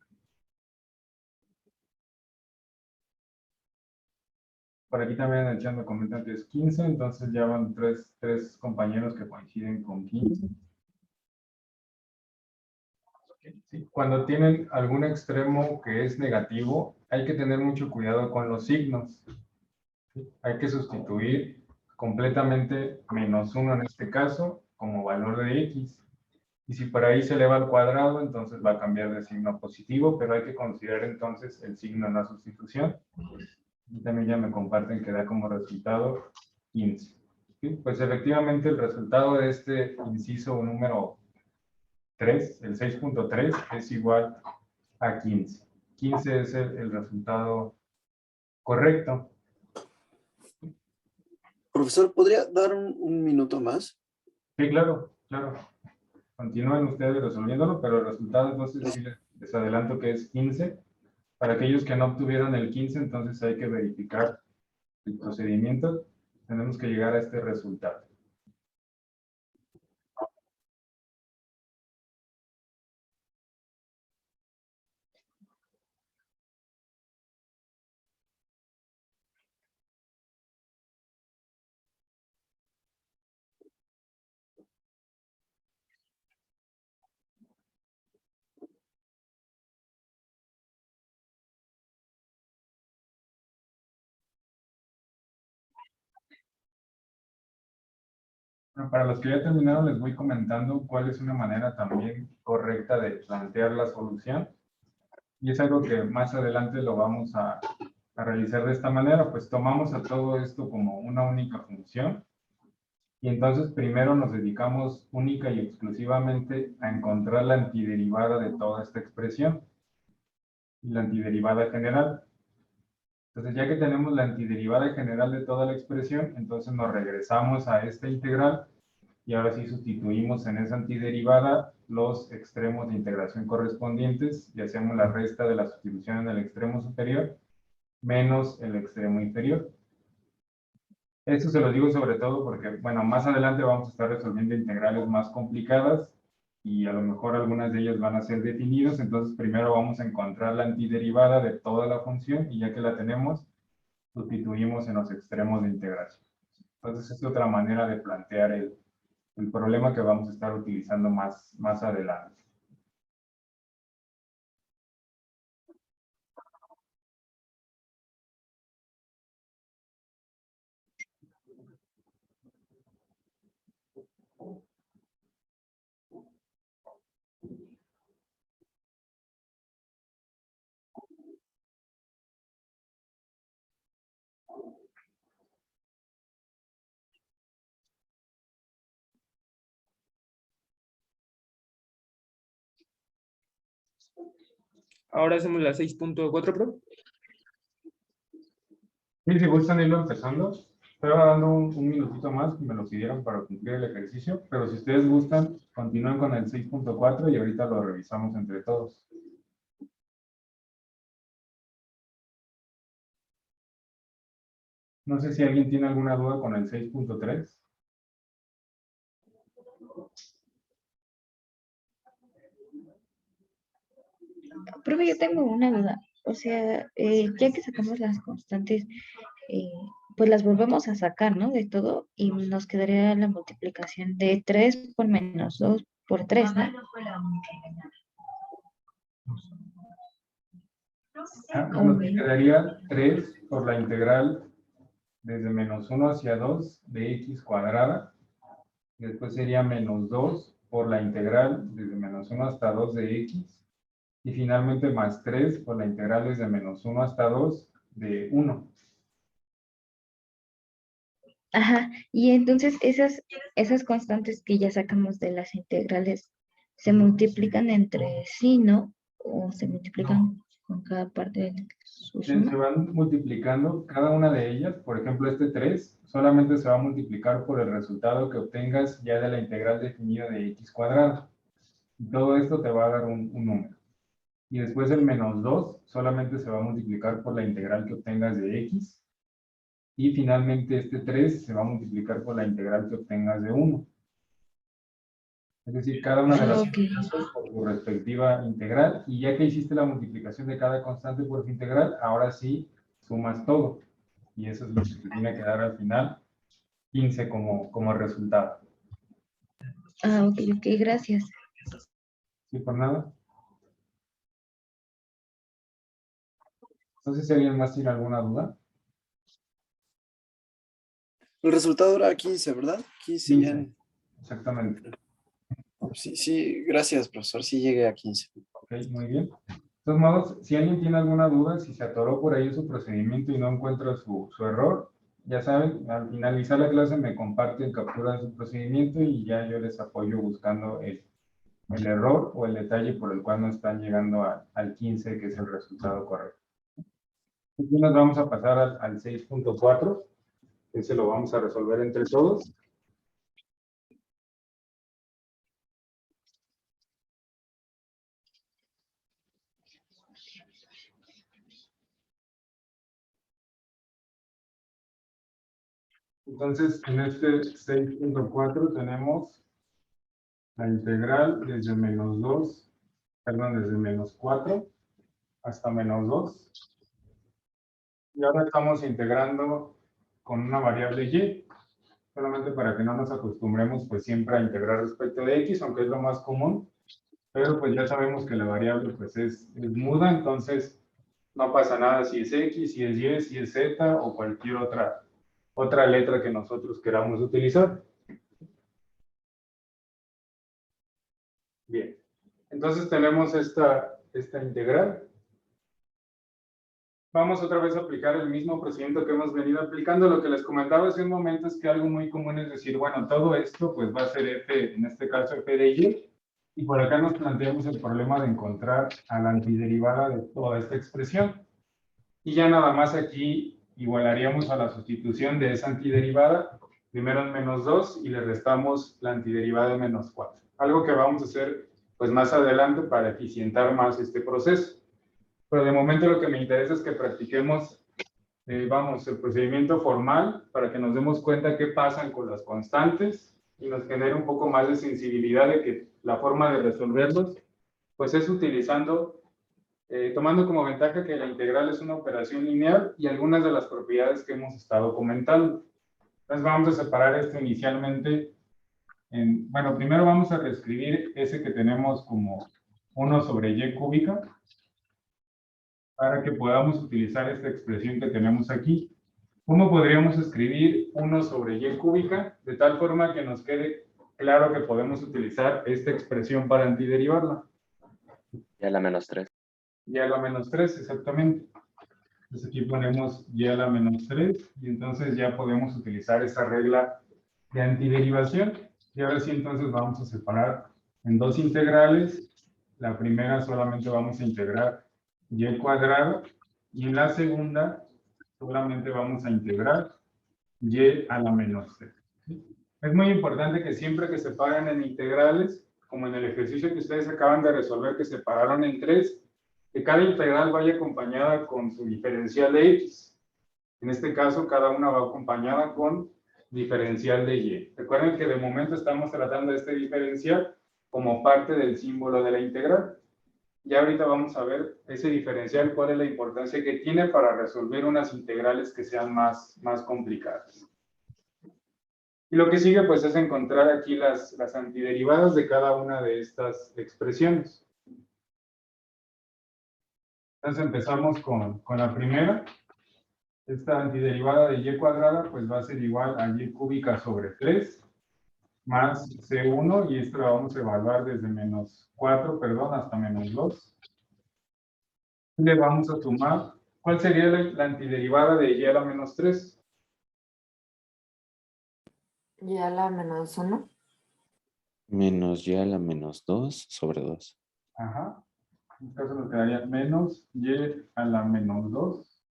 Por aquí también en el chat me comentan que es 15, entonces ya van tres compañeros que coinciden con 15. Sí, cuando tienen algún extremo que es negativo, hay que tener mucho cuidado con los signos. ¿Sí? Hay que sustituir completamente -1 en este caso como valor de x. Y si por ahí se eleva al cuadrado, entonces va a cambiar de signo a positivo, pero hay que considerar entonces el signo en la sustitución. Y también ya me comparten que da como resultado 15. ¿Sí? Pues efectivamente el resultado de este inciso número 3, el 6.3, es igual a 15. 15 es el resultado correcto. Profesor, ¿podría dar un minuto más? Sí, claro, claro. Continúen ustedes resolviéndolo, pero el resultado entonces sí les adelanto que es 15. Para aquellos que no obtuvieron el 15, entonces hay que verificar el procedimiento. Tenemos que llegar a este resultado. Bueno, para los que ya terminaron, les voy comentando cuál es una manera también correcta de plantear la solución. Y es algo que más adelante lo vamos a realizar de esta manera, pues tomamos a todo esto como una única función. Y entonces primero nos dedicamos única y exclusivamente a encontrar la antiderivada de toda esta expresión. Y la antiderivada general. Entonces, ya que tenemos la antiderivada general de toda la expresión, entonces nos regresamos a esta integral y ahora sí sustituimos en esa antiderivada los extremos de integración correspondientes y hacemos la resta de la sustitución en el extremo superior menos el extremo inferior. Esto se lo digo sobre todo porque, bueno, más adelante vamos a estar resolviendo integrales más complicadas y a lo mejor algunas de ellas van a ser definidas, entonces primero vamos a encontrar la antiderivada de toda la función y ya que la tenemos, sustituimos en los extremos de integración. Entonces es otra manera de plantear el problema que vamos a estar utilizando más adelante. Ahora hacemos la 6.4, Pro. Sí, si gustan irlo empezando, estoy dando un minutito más, que me lo pidieron para cumplir el ejercicio, pero si ustedes gustan, continúen con el 6.4 y ahorita lo revisamos entre todos. No sé si alguien tiene alguna duda con el 6.3. Profe, yo tengo una duda. O sea, ya que sacamos las constantes, eh, pues las volvemos a sacar, ¿no? De todo y nos quedaría la multiplicación de 3 por menos 2 por 3, ¿no? Nos quedaría 3 por la integral desde menos 1 hacia 2 de x cuadrada. Y después sería menos 2 por la integral desde menos 1 hasta 2 de x. Y finalmente más 3 por la integral desde menos 1 hasta 2 de 1. Ajá, y entonces esas constantes que ya sacamos de las integrales se multiplican entre sí, ¿no? O se multiplican con cada parte de su Se suma. van multiplicando cada una de ellas. Por ejemplo, este 3 solamente se va a multiplicar por el resultado que obtengas ya de la integral definida de x cuadrado. Y todo esto te va a dar un número. Y después el menos 2 solamente se va a multiplicar por la integral que obtengas de x. Y finalmente este 3 se va a multiplicar por la integral que obtengas de 1. Es decir, cada una de las integrales por su respectiva integral. Y ya que hiciste la multiplicación de cada constante por su integral, ahora sí sumas todo. Y eso es lo que te tiene que dar al final 15 como resultado. Ah, ok, gracias. ¿Sí, por nada? Entonces, si alguien más tiene alguna duda. El resultado era 15, ¿verdad? 15 ya. 15. Exactamente. Sí, sí, gracias, profesor. Sí llegué a 15. Ok, muy bien. De todos modos, si alguien tiene alguna duda, si se atoró por ahí en su procedimiento y no encuentra su error, ya saben, al finalizar la clase me comparten captura de su procedimiento y ya yo les apoyo buscando el error o el detalle por el cual no están llegando al 15, que es el resultado correcto. Aquí nos vamos a pasar al 6.4, ese lo vamos a resolver entre todos. Entonces, en este 6.4 tenemos la integral desde menos 2, perdón, desde menos 4 hasta menos 2. Y ahora estamos integrando con una variable y, solamente para que no nos acostumbremos pues siempre a integrar respecto de x, aunque es lo más común. Pero pues ya sabemos que la variable pues es muda, entonces no pasa nada si es x, si es y, si es z o cualquier otra letra que nosotros queramos utilizar. Bien, entonces tenemos esta integral. Vamos otra vez a aplicar el mismo procedimiento que hemos venido aplicando. Lo que les comentaba hace un momento es que algo muy común es decir, bueno, todo esto pues va a ser f, en este caso f de y, y por acá nos planteamos el problema de encontrar a la antiderivada de toda esta expresión. Y ya nada más aquí igualaríamos a la sustitución de esa antiderivada, primero en menos 2 y le restamos la antiderivada de menos 4. Algo que vamos a hacer pues más adelante para eficientar más este proceso. Pero de momento lo que me interesa es que practiquemos, el procedimiento formal para que nos demos cuenta qué pasan con las constantes y nos genere un poco más de sensibilidad de que la forma de resolverlos pues es utilizando, tomando como ventaja que la integral es una operación lineal y algunas de las propiedades que hemos estado comentando. Entonces vamos a separar esto inicialmente bueno, primero vamos a reescribir ese que tenemos como 1 sobre y cúbica, para que podamos utilizar esta expresión que tenemos aquí. ¿Cómo podríamos escribir 1 sobre y cúbica? De tal forma que nos quede claro que podemos utilizar esta expresión para antiderivarla. Y a la menos 3. Y a la menos 3, exactamente. Entonces aquí ponemos y a la menos 3, y entonces ya podemos utilizar esa regla de antiderivación. Y ahora sí, entonces vamos a separar en dos integrales. La primera solamente vamos a integrar y cuadrado, y en la segunda solamente vamos a integrar y a la menos 3. Es muy importante que siempre que se separen en integrales, como en el ejercicio que ustedes acaban de resolver, que separaron en 3, que cada integral vaya acompañada con su diferencial de x. En este caso, cada una va acompañada con diferencial de y. Recuerden que de momento estamos tratando este diferencial como parte del símbolo de la integral. Ya ahorita vamos a ver ese diferencial, cuál es la importancia que tiene para resolver unas integrales que sean más complicadas. Y lo que sigue, pues, es encontrar aquí las antiderivadas de cada una de estas expresiones. Entonces empezamos con la primera. Esta antiderivada de y cuadrada, pues va a ser igual a y cúbica sobre 3 más c1, y esto lo vamos a evaluar desde menos 4, perdón, hasta menos 2. Le vamos a sumar, ¿cuál sería la antiderivada de y a la menos 3? Y a la menos 1. Menos y a la menos 2 sobre 2. Ajá. En este caso nos quedaría menos y a la menos 2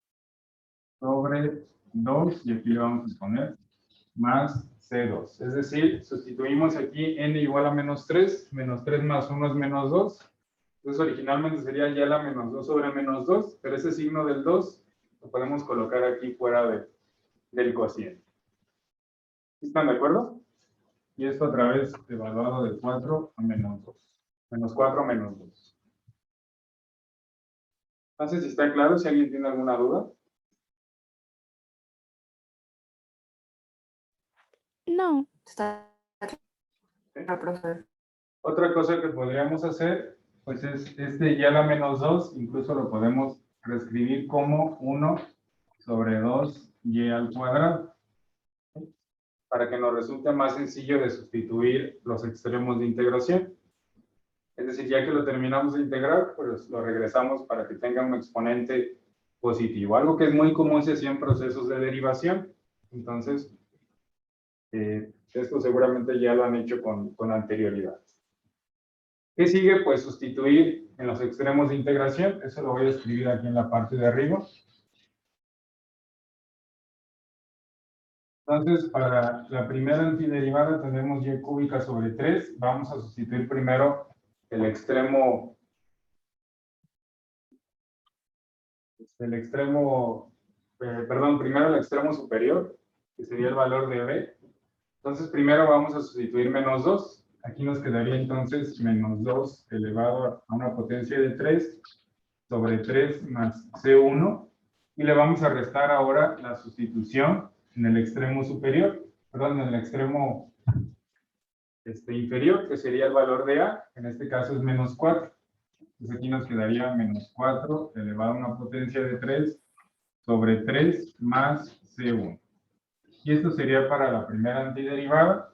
sobre 2, y aquí le vamos a poner más C2. Es decir, sustituimos aquí n igual a menos 3 más 1 es menos 2. Entonces originalmente sería y a la menos 2 sobre menos 2, pero ese signo del 2 lo podemos colocar aquí fuera del cociente. ¿Están de acuerdo? Y esto otra vez evaluado de 4 a menos 2. Menos 4 menos 2. Entonces, si está claro, si alguien tiene alguna duda. No. Está claro, profe. Otra cosa que podríamos hacer, pues es este y a la menos 2, incluso lo podemos reescribir como 1 sobre 2 y al cuadrado, para que nos resulte más sencillo de sustituir los extremos de integración. Es decir, ya que lo terminamos de integrar, pues lo regresamos para que tenga un exponente positivo. Algo que es muy común se hacía en procesos de derivación. Entonces, esto seguramente ya lo han hecho con anterioridad. ¿Qué sigue? Pues sustituir en los extremos de integración. Eso lo voy a escribir aquí en la parte de arriba. Entonces, para la primera antiderivada tenemos y cúbica sobre 3. Vamos a sustituir primero el extremo, primero el extremo superior, que sería el valor de b. Entonces, primero vamos a sustituir menos 2. Aquí nos quedaría entonces menos 2 elevado a una potencia de 3 sobre 3 más C1. Y le vamos a restar ahora la sustitución en el extremo superior, perdón, en el extremo inferior, que sería el valor de A. En este caso es menos 4. Entonces aquí nos quedaría menos 4 elevado a una potencia de 3 sobre 3 más C1. Y esto sería para la primera antiderivada.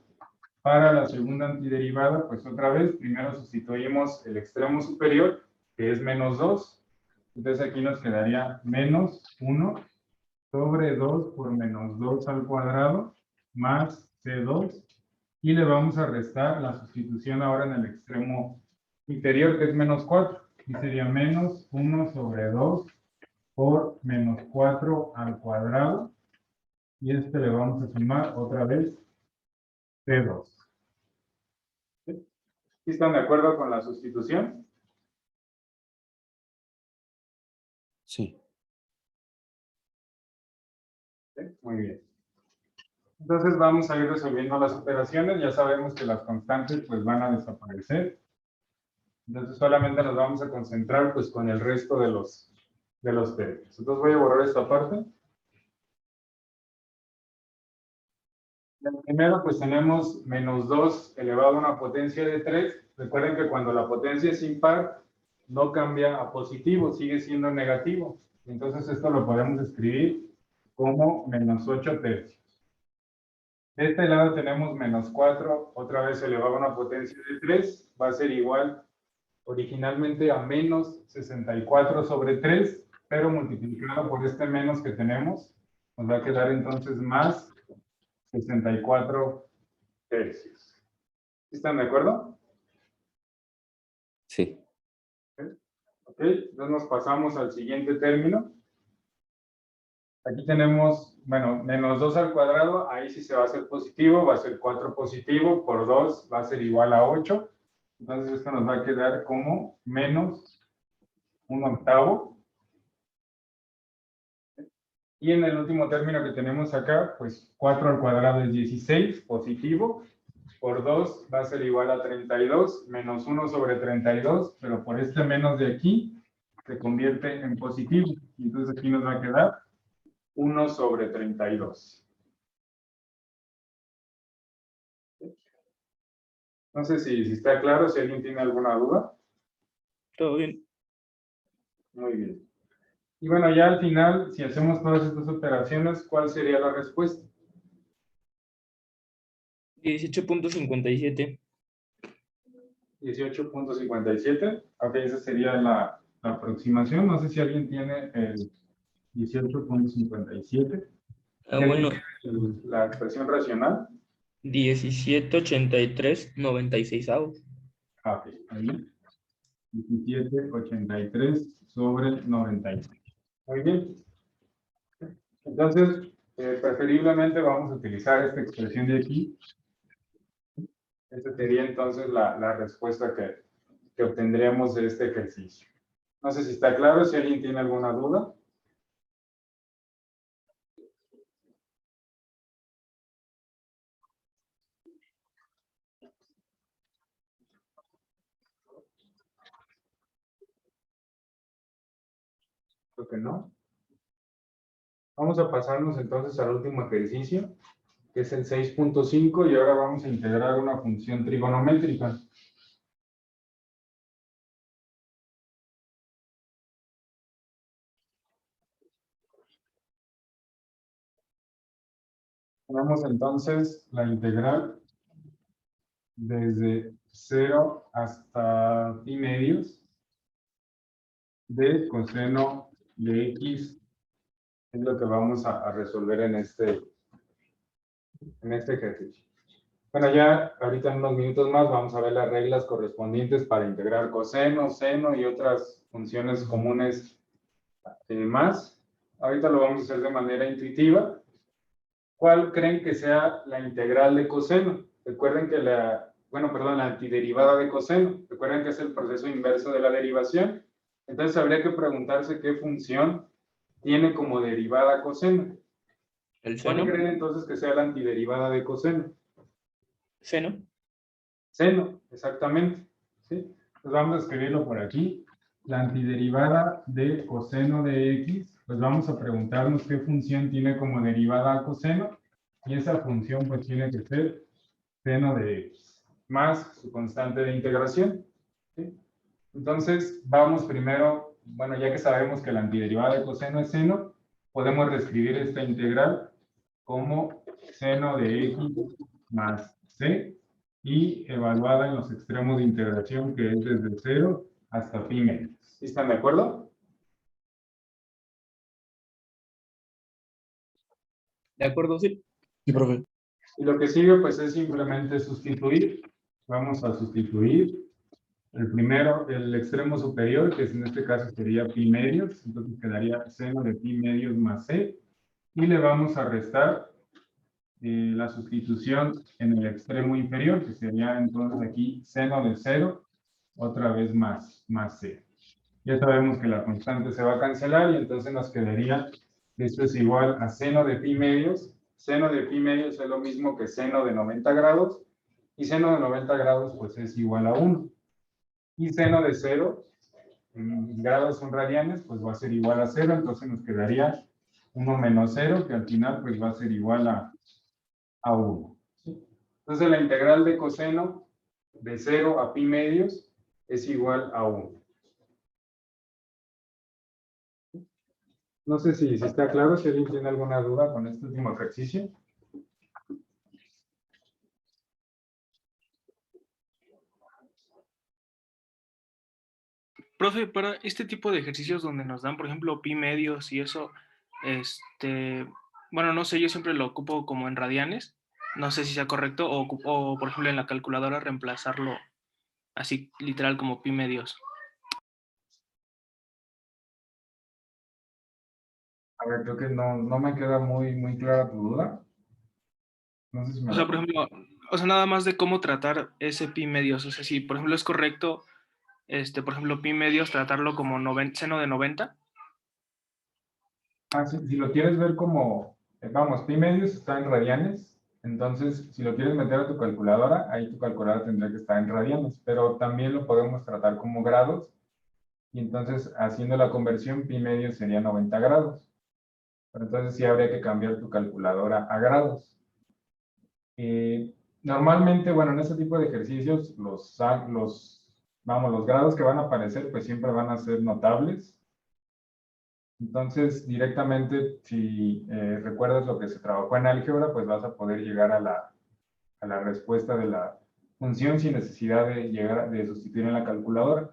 Para la segunda antiderivada, pues otra vez, primero sustituimos el extremo superior, que es menos 2. Entonces aquí nos quedaría menos 1 sobre 2 por menos 2 al cuadrado más C2. Y le vamos a restar la sustitución ahora en el extremo inferior, que es menos 4. Y sería menos 1 sobre 2 por menos 4 al cuadrado. Y le vamos a sumar otra vez C2. ¿Sí están de acuerdo con la sustitución? Sí. ¿Sí? Muy bien. Entonces vamos a ir resolviendo las operaciones. Ya sabemos que las constantes pues van a desaparecer. Entonces solamente nos vamos a concentrar pues con el resto de los términos. Entonces voy a borrar esta parte. Primero pues tenemos menos 2 elevado a una potencia de 3. Recuerden que cuando la potencia es impar, no cambia a positivo, sigue siendo negativo. Entonces esto lo podemos escribir como menos 8 tercios. De este lado tenemos menos 4, otra vez elevado a una potencia de 3, va a ser igual originalmente a menos 64 sobre 3, pero multiplicado por este menos que tenemos, nos va a quedar entonces más 64 tercios. ¿Están de acuerdo? Sí. Ok, entonces nos pasamos al siguiente término. Aquí tenemos, bueno, menos 2 al cuadrado, ahí sí se va a hacer positivo, va a ser 4 positivo, por 2 va a ser igual a 8. Entonces esto nos va a quedar como menos 1/8. Y en el último término que tenemos acá, pues 4 al cuadrado es 16, positivo. Por 2 va a ser igual a 32, menos 1 sobre 32, pero por este menos de aquí se convierte en positivo. Entonces aquí nos va a quedar 1 sobre 32. No sé si está claro, si alguien tiene alguna duda. Todo bien. Muy bien. Y bueno, ya al final, si hacemos todas estas operaciones, ¿cuál sería la respuesta? 18.57. 18.57. Ok, esa sería la aproximación. No sé si alguien tiene el 18.57. Ah, ¿Y alguien bueno, tiene la expresión racional? 1783/96. Ah, ok, muy bien. 1783 sobre 96. Muy bien. Entonces, preferiblemente vamos a utilizar esta expresión de aquí. Esta sería entonces la respuesta que obtendremos de este ejercicio. No sé si está claro, si alguien tiene alguna duda. Creo que no. Vamos a pasarnos entonces al último ejercicio, que es el 6.5, y ahora vamos a integrar una función trigonométrica. Tenemos entonces la integral desde 0 hasta pi medios de coseno de x, es lo que vamos a resolver en este ejercicio. Bueno, ya ahorita en unos minutos más vamos a ver las reglas correspondientes para integrar coseno, seno y otras funciones comunes más. Ahorita lo vamos a hacer de manera intuitiva. ¿Cuál creen que sea la integral de coseno? Recuerden que la antiderivada de coseno. Recuerden que es el proceso inverso de la derivación. Entonces habría que preguntarse qué función tiene como derivada coseno. ¿El ¿Cuál seno? creen entonces que sea la antiderivada de coseno? Seno. Seno, exactamente. ¿Sí? Pues vamos a escribirlo por aquí. La antiderivada de coseno de x, pues vamos a preguntarnos qué función tiene como derivada a coseno. Y esa función pues tiene que ser seno de x, más su constante de integración. ¿Sí? Entonces, vamos primero, bueno, ya que sabemos que la antiderivada de coseno es seno, podemos reescribir esta integral como seno de x más c, y evaluada en los extremos de integración, que es desde 0 hasta pi medios. ¿Sí están de acuerdo? ¿De acuerdo? Sí. Sí, profe. Y lo que sigue, pues, es simplemente sustituir. Vamos a sustituir el primero, el extremo superior, que en este caso sería pi medios, entonces quedaría seno de pi medios más c, y le vamos a restar la sustitución en el extremo inferior, que sería entonces aquí seno de 0, otra vez más c. Ya sabemos que la constante se va a cancelar y entonces nos quedaría que esto es igual a seno de pi medios. Seno de pi medios es lo mismo que seno de 90 grados, y seno de 90 grados pues es igual a 1. Y seno de 0, en grados son radianes, pues va a ser igual a 0, entonces nos quedaría 1 menos 0, que al final pues va a ser igual a 1. ¿Sí? Entonces la integral de coseno de 0 a pi medios es igual a 1. No sé si está claro, si alguien tiene alguna duda con este último ejercicio. Profe, para este tipo de ejercicios donde nos dan, por ejemplo, pi medios y eso, bueno, no sé, yo siempre lo ocupo como en radianes, no sé si sea correcto, o por ejemplo en la calculadora reemplazarlo así literal como pi medios. A ver, creo que no me queda muy clara tu duda. No sé si me O sea, la- por ejemplo, o sea, nada más de cómo tratar ese pi medios. O sea, si por ejemplo es correcto, por ejemplo, pi medios, tratarlo como seno de 90. Ah, sí, si lo quieres ver como, vamos, pi medios está en radianes, entonces si lo quieres meter a tu calculadora, ahí tu calculadora tendría que estar en radianes, pero también lo podemos tratar como grados, y entonces haciendo la conversión, pi medios sería 90 grados. Pero entonces sí habría que cambiar tu calculadora a grados. Normalmente, bueno, en este tipo de ejercicios, los grados que van a aparecer, pues siempre van a ser notables. Entonces, directamente, si recuerdas lo que se trabajó en álgebra, pues vas a poder llegar a la respuesta de la función sin necesidad de de sustituir en la calculadora.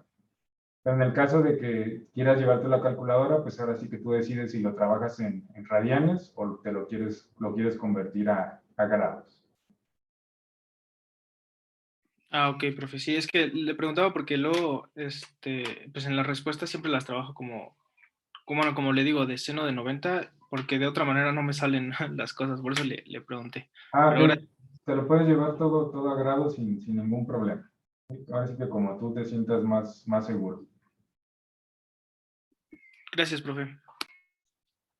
Pero en el caso de que quieras llevarte la calculadora, pues ahora sí que tú decides si lo trabajas en radianes o lo quieres convertir a grados. Ah, ok, profe. Sí, es que le preguntaba porque luego, pues en las respuestas siempre las trabajo bueno, como le digo, de seno de 90, porque de otra manera no me salen las cosas, por eso le pregunté. Ah, Pero ok. Te lo puedes llevar todo a grado sin ningún problema. Ahora sí que como tú te sientas más seguro. gracias, profe.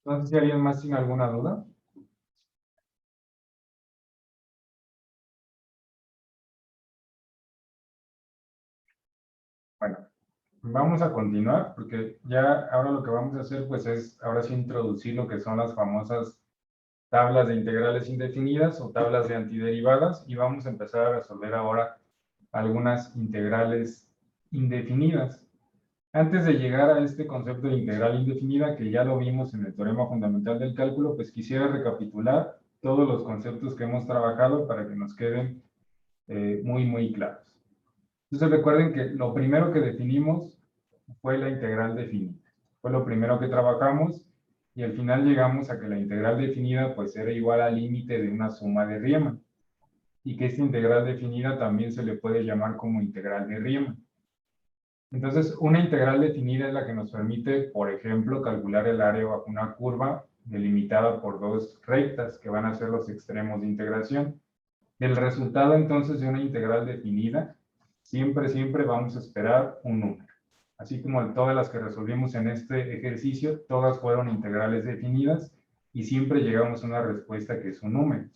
Entonces, si alguien más tiene alguna duda. Bueno, vamos a continuar porque ya ahora lo que vamos a hacer pues es ahora sí introducir lo que son las famosas tablas de integrales indefinidas o tablas de antiderivadas y vamos a empezar a resolver ahora algunas integrales indefinidas. Antes de llegar a este concepto de integral indefinida, que ya lo vimos en el teorema fundamental del cálculo, pues quisiera recapitular todos los conceptos que hemos trabajado para que nos queden muy claros. Entonces recuerden que lo primero que definimos fue la integral definida. Fue lo primero que trabajamos y al final llegamos a que la integral definida pues era igual al límite de una suma de Riemann. Y que esta integral definida también se le puede llamar como integral de Riemann. Entonces, una integral definida es la que nos permite, por ejemplo, calcular el área bajo una curva delimitada por dos rectas que van a ser los extremos de integración. El resultado entonces de una integral definida, siempre vamos a esperar un número. Así como todas las que resolvimos en este ejercicio, todas fueron integrales definidas y siempre llegamos a una respuesta que es un número.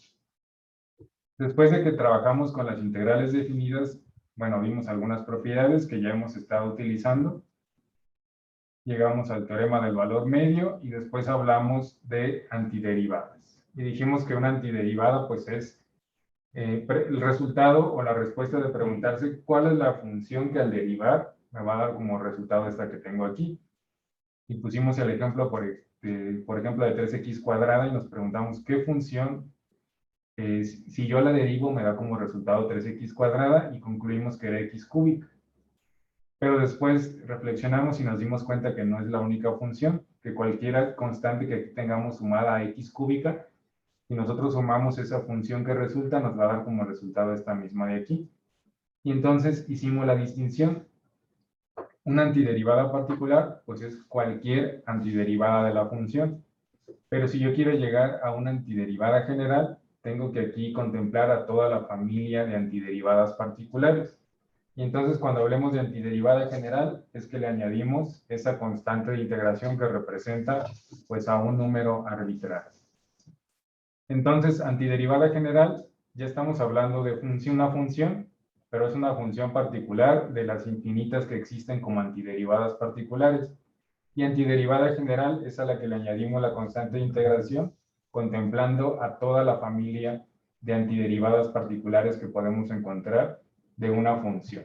Después de que trabajamos con las integrales definidas, bueno, vimos algunas propiedades que ya hemos estado utilizando. Llegamos al teorema del valor medio y después hablamos de antiderivadas. Y dijimos que una antiderivada pues es el resultado o la respuesta de preguntarse cuál es la función que al derivar me va a dar como resultado esta que tengo aquí. Y pusimos el ejemplo, por ejemplo, de 3x cuadrada y nos preguntamos qué función, si yo la derivo, me da como resultado 3x cuadrada y concluimos que era x cúbica. Pero después reflexionamos y nos dimos cuenta que no es la única función, que cualquier constante que aquí tengamos sumada a x cúbica, si nosotros sumamos esa función que resulta, nos va a dar como resultado esta misma de aquí. Y entonces hicimos la distinción. Una antiderivada particular, pues es cualquier antiderivada de la función. Pero si yo quiero llegar a una antiderivada general, tengo que aquí contemplar a toda la familia de antiderivadas particulares. Y entonces cuando hablemos de antiderivada general, es que le añadimos esa constante de integración que representa pues a un número arbitrario. Entonces, antiderivada general, ya estamos hablando de una función, pero es una función particular de las infinitas que existen como antiderivadas particulares. Y antiderivada general es a la que le añadimos la constante de integración, contemplando a toda la familia de antiderivadas particulares que podemos encontrar de una función.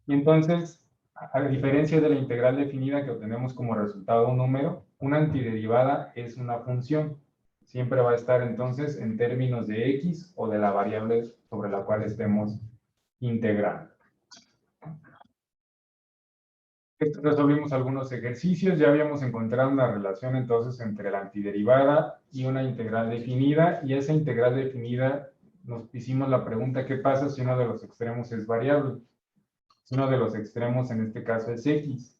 Y entonces, a diferencia de la integral definida que obtenemos como resultado un número, una antiderivada es una función. Siempre va a estar entonces en términos de x o de la variable sobre la cual estemos integrando. Resolvimos algunos ejercicios, ya habíamos encontrado una relación entonces entre la antiderivada y una integral definida, y esa integral definida nos hicimos la pregunta, ¿qué pasa si uno de los extremos es variable? Si uno de los extremos en este caso es x.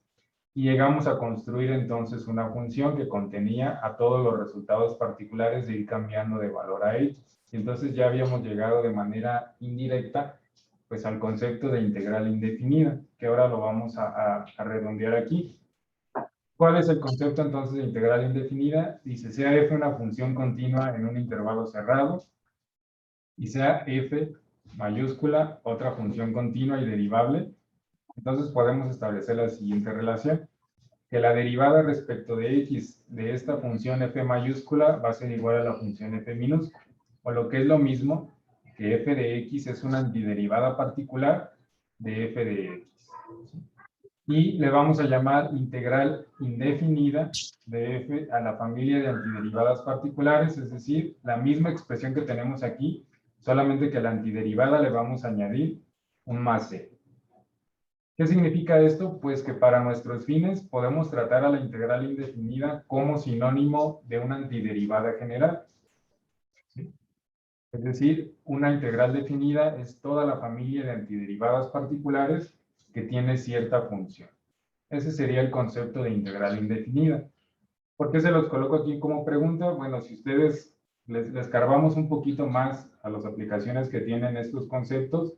y llegamos a construir entonces una función que contenía a todos los resultados particulares de ir cambiando de valor a x. Y entonces ya habíamos llegado de manera indirecta pues al concepto de integral indefinida, que ahora lo vamos a redondear aquí. ¿Cuál es el concepto entonces de integral indefinida? Dice, sea f una función continua en un intervalo cerrado y sea f mayúscula otra función continua y derivable. Entonces podemos establecer la siguiente relación, que la derivada respecto de x de esta función f mayúscula va a ser igual a la función f minúscula, o lo que es lo mismo, que f de x es una antiderivada particular de f de x. Y le vamos a llamar integral indefinida de f a la familia de antiderivadas particulares, es decir, la misma expresión que tenemos aquí, solamente que a la antiderivada le vamos a añadir un más c. ¿Qué significa esto? Pues que para nuestros fines podemos tratar a la integral indefinida como sinónimo de una antiderivada general. ¿Sí? Es decir, una integral definida es toda la familia de antiderivadas particulares que tiene cierta función. Ese sería el concepto de integral indefinida. ¿Por qué se los coloco aquí como pregunta? Bueno, si ustedes les escarbamos un poquito más a las aplicaciones que tienen estos conceptos,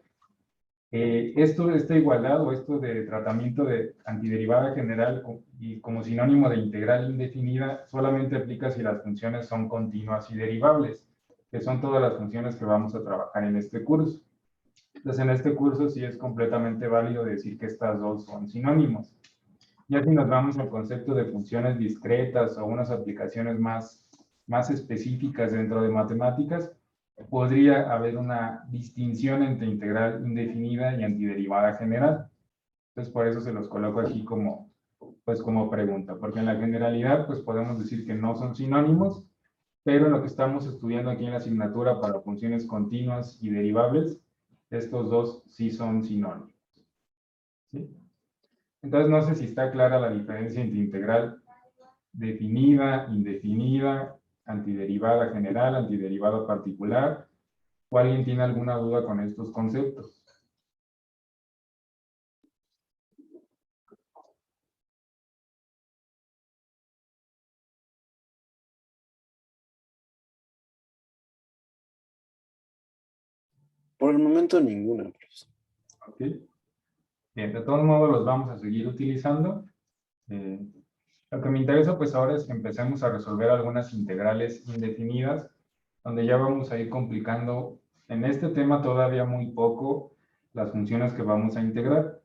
esta igualdad o esto de tratamiento de antiderivada general y como sinónimo de integral indefinida solamente aplica si las funciones son continuas y derivables, que son todas las funciones que vamos a trabajar en este curso. Entonces, en este curso sí es completamente válido decir que estas dos son sinónimos. Ya si nos vamos al concepto de funciones discretas o unas aplicaciones más específicas dentro de matemáticas, podría haber una distinción entre integral indefinida y antiderivada general. Entonces, por eso se los coloco aquí como pregunta, porque en la generalidad, pues podemos decir que no son sinónimos, pero en lo que estamos estudiando aquí en la asignatura para funciones continuas y derivables, estos dos sí son sinónimos. ¿Sí? Entonces, no sé si está clara la diferencia entre integral definida, indefinida, antiderivada general, antiderivada particular. ¿O alguien tiene alguna duda con estos conceptos? Por el momento ninguna, profesor. Ok. Bien, de todos modos los vamos a seguir utilizando. Lo que me interesa pues ahora es que empecemos a resolver algunas integrales indefinidas, donde ya vamos a ir complicando en este tema todavía muy poco las funciones que vamos a integrar.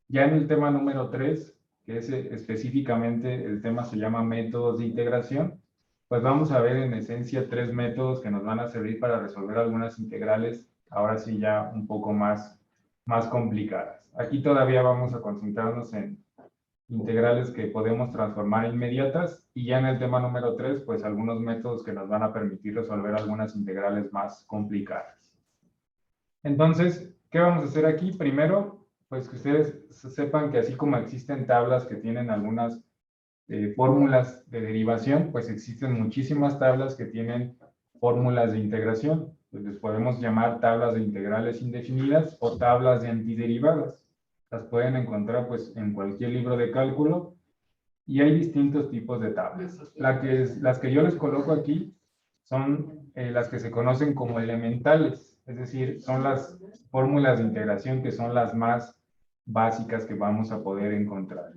Ya en el tema número 3, que es específicamente el tema se llama métodos de integración, pues vamos a ver en esencia 3 métodos que nos van a servir para resolver algunas integrales, ahora sí ya un poco más complicadas. Aquí todavía vamos a concentrarnos en integrales que podemos transformar inmediatas y ya en el tema número 3, pues algunos métodos que nos van a permitir resolver algunas integrales más complicadas. Entonces, ¿qué vamos a hacer aquí? Primero, pues que ustedes sepan que así como existen tablas que tienen algunas fórmulas de derivación, pues existen muchísimas tablas que tienen fórmulas de integración. Pues les podemos llamar tablas de integrales indefinidas o tablas de antiderivadas. Las pueden encontrar pues en cualquier libro de cálculo y hay distintos tipos de tablas. Las que yo les coloco aquí son las que se conocen como elementales, es decir, son las fórmulas de integración que son las más básicas que vamos a poder encontrar.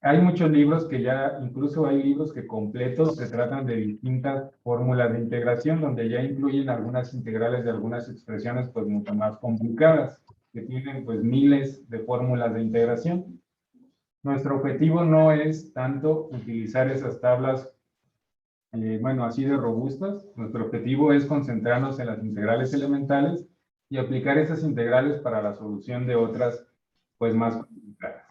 Hay muchos libros que ya, incluso hay libros que completos se tratan de distintas fórmulas de integración, donde ya incluyen algunas integrales de algunas expresiones pues mucho más complicadas, que tienen pues miles de fórmulas de integración. Nuestro objetivo no es tanto utilizar esas tablas, bueno, así de robustas. Nuestro objetivo es concentrarnos en las integrales elementales y aplicar esas integrales para la solución de otras pues más complicadas.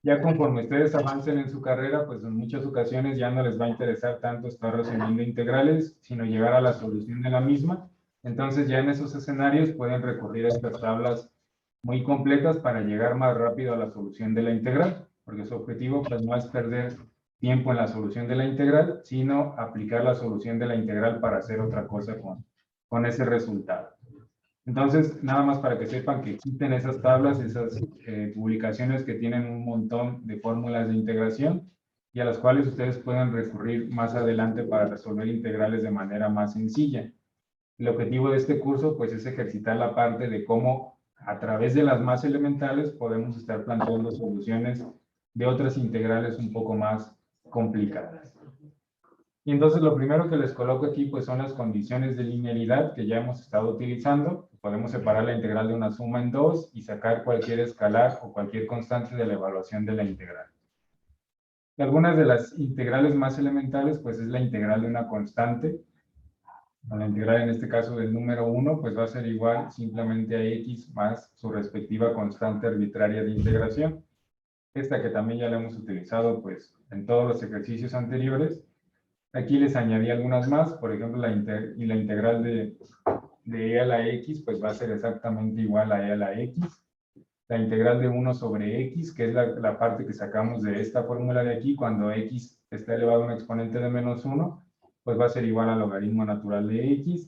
Ya conforme ustedes avancen en su carrera, pues en muchas ocasiones ya no les va a interesar tanto estar resolviendo integrales, sino llegar a la solución de la misma. Entonces ya en esos escenarios pueden recurrir a estas tablas muy completas para llegar más rápido a la solución de la integral, porque su objetivo pues no es perder tiempo en la solución de la integral, sino aplicar la solución de la integral para hacer otra cosa con ese resultado. Entonces, nada más para que sepan que existen esas tablas, esas publicaciones que tienen un montón de fórmulas de integración y a las cuales ustedes pueden recurrir más adelante para resolver integrales de manera más sencilla. El objetivo de este curso, pues, es ejercitar la parte de cómo, a través de las más elementales, podemos estar planteando soluciones de otras integrales un poco más complicadas. Y entonces lo primero que les coloco aquí pues son las condiciones de linealidad que ya hemos estado utilizando. Podemos separar la integral de una suma en dos y sacar cualquier escalar o cualquier constante de la evaluación de la integral. Y algunas de las integrales más elementales pues es la integral de una constante. La integral en este caso del número 1 pues va a ser igual simplemente a x más su respectiva constante arbitraria de integración. Esta que también ya la hemos utilizado pues en todos los ejercicios anteriores. Aquí les añadí algunas más, por ejemplo, la integral de e a la x, pues va a ser exactamente igual a e a la x. La integral de 1 sobre x, que es la parte que sacamos de esta fórmula de aquí, cuando x está elevado a un exponente de menos 1, pues va a ser igual al logaritmo natural de x.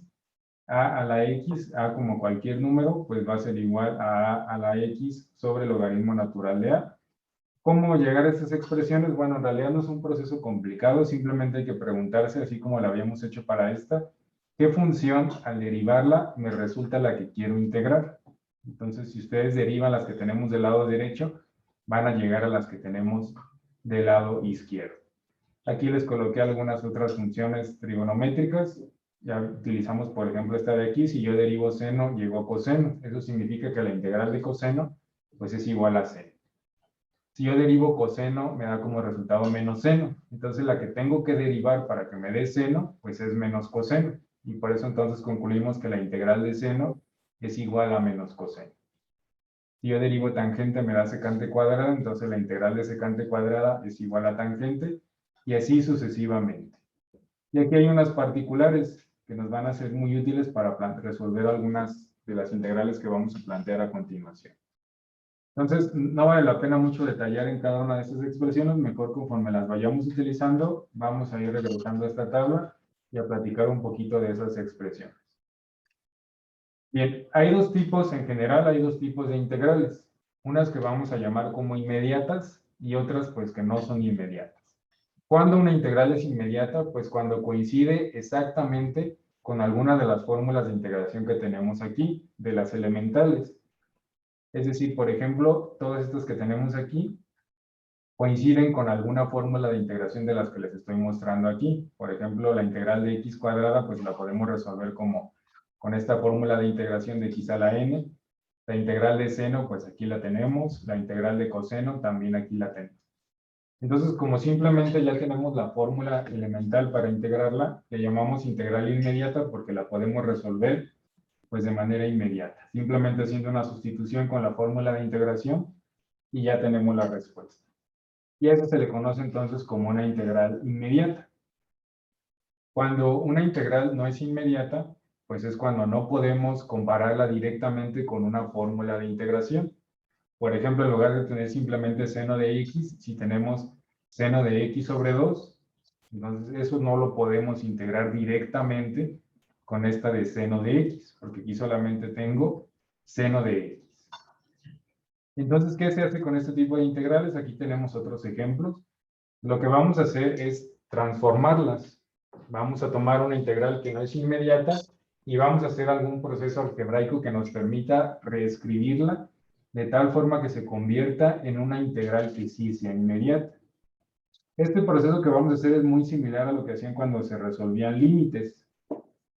A la x, a como cualquier número, pues va a ser igual a la x sobre el logaritmo natural de a. ¿Cómo llegar a estas expresiones? Bueno, en realidad no es un proceso complicado, simplemente hay que preguntarse, así como lo habíamos hecho para esta, ¿qué función al derivarla me resulta la que quiero integrar? Entonces, si ustedes derivan las que tenemos del lado derecho, van a llegar a las que tenemos del lado izquierdo. Aquí les coloqué algunas otras funciones trigonométricas. Ya utilizamos, por ejemplo, esta de aquí. Si yo derivo seno, llego a coseno. Eso significa que la integral de coseno, pues es igual a seno. Si yo derivo coseno, me da como resultado menos seno. Entonces, la que tengo que derivar para que me dé seno, pues es menos coseno. Y por eso entonces concluimos que la integral de seno es igual a menos coseno. Si yo derivo tangente, me da secante cuadrada, entonces la integral de secante cuadrada es igual a tangente, y así sucesivamente. Y aquí hay unas particulares que nos van a ser muy útiles para resolver algunas de las integrales que vamos a plantear a continuación. Entonces, no vale la pena mucho detallar en cada una de estas expresiones, mejor conforme las vayamos utilizando, vamos a ir regresando a esta tabla y a platicar un poquito de esas expresiones. Bien, hay dos tipos, en general hay dos tipos de integrales, unas que vamos a llamar como inmediatas y otras pues que no son inmediatas. ¿Cuándo una integral es inmediata? Pues cuando coincide exactamente con alguna de las fórmulas de integración que tenemos aquí, de las elementales. Es decir, por ejemplo, todas estas que tenemos aquí coinciden con alguna fórmula de integración de las que les estoy mostrando aquí. Por ejemplo, la integral de x cuadrada, pues la podemos resolver como con esta fórmula de integración de x a la n. La integral de seno, pues aquí la tenemos. La integral de coseno, también aquí la tenemos. Entonces, como simplemente ya tenemos la fórmula elemental para integrarla, le llamamos integral inmediata porque la podemos resolver pues de manera inmediata, simplemente haciendo una sustitución con la fórmula de integración y ya tenemos la respuesta. Y a eso se le conoce entonces como una integral inmediata. Cuando una integral no es inmediata, pues es cuando no podemos compararla directamente con una fórmula de integración. Por ejemplo, en lugar de tener simplemente seno de x, si tenemos seno de x sobre 2, entonces eso no lo podemos integrar directamente con esta de seno de x, porque aquí solamente tengo seno de x. Entonces, ¿qué se hace con este tipo de integrales? Aquí tenemos otros ejemplos. Lo que vamos a hacer es transformarlas. Vamos a tomar una integral que no es inmediata y vamos a hacer algún proceso algebraico que nos permita reescribirla de tal forma que se convierta en una integral que sí sea inmediata. Este proceso que vamos a hacer es muy similar a lo que hacían cuando se resolvían límites,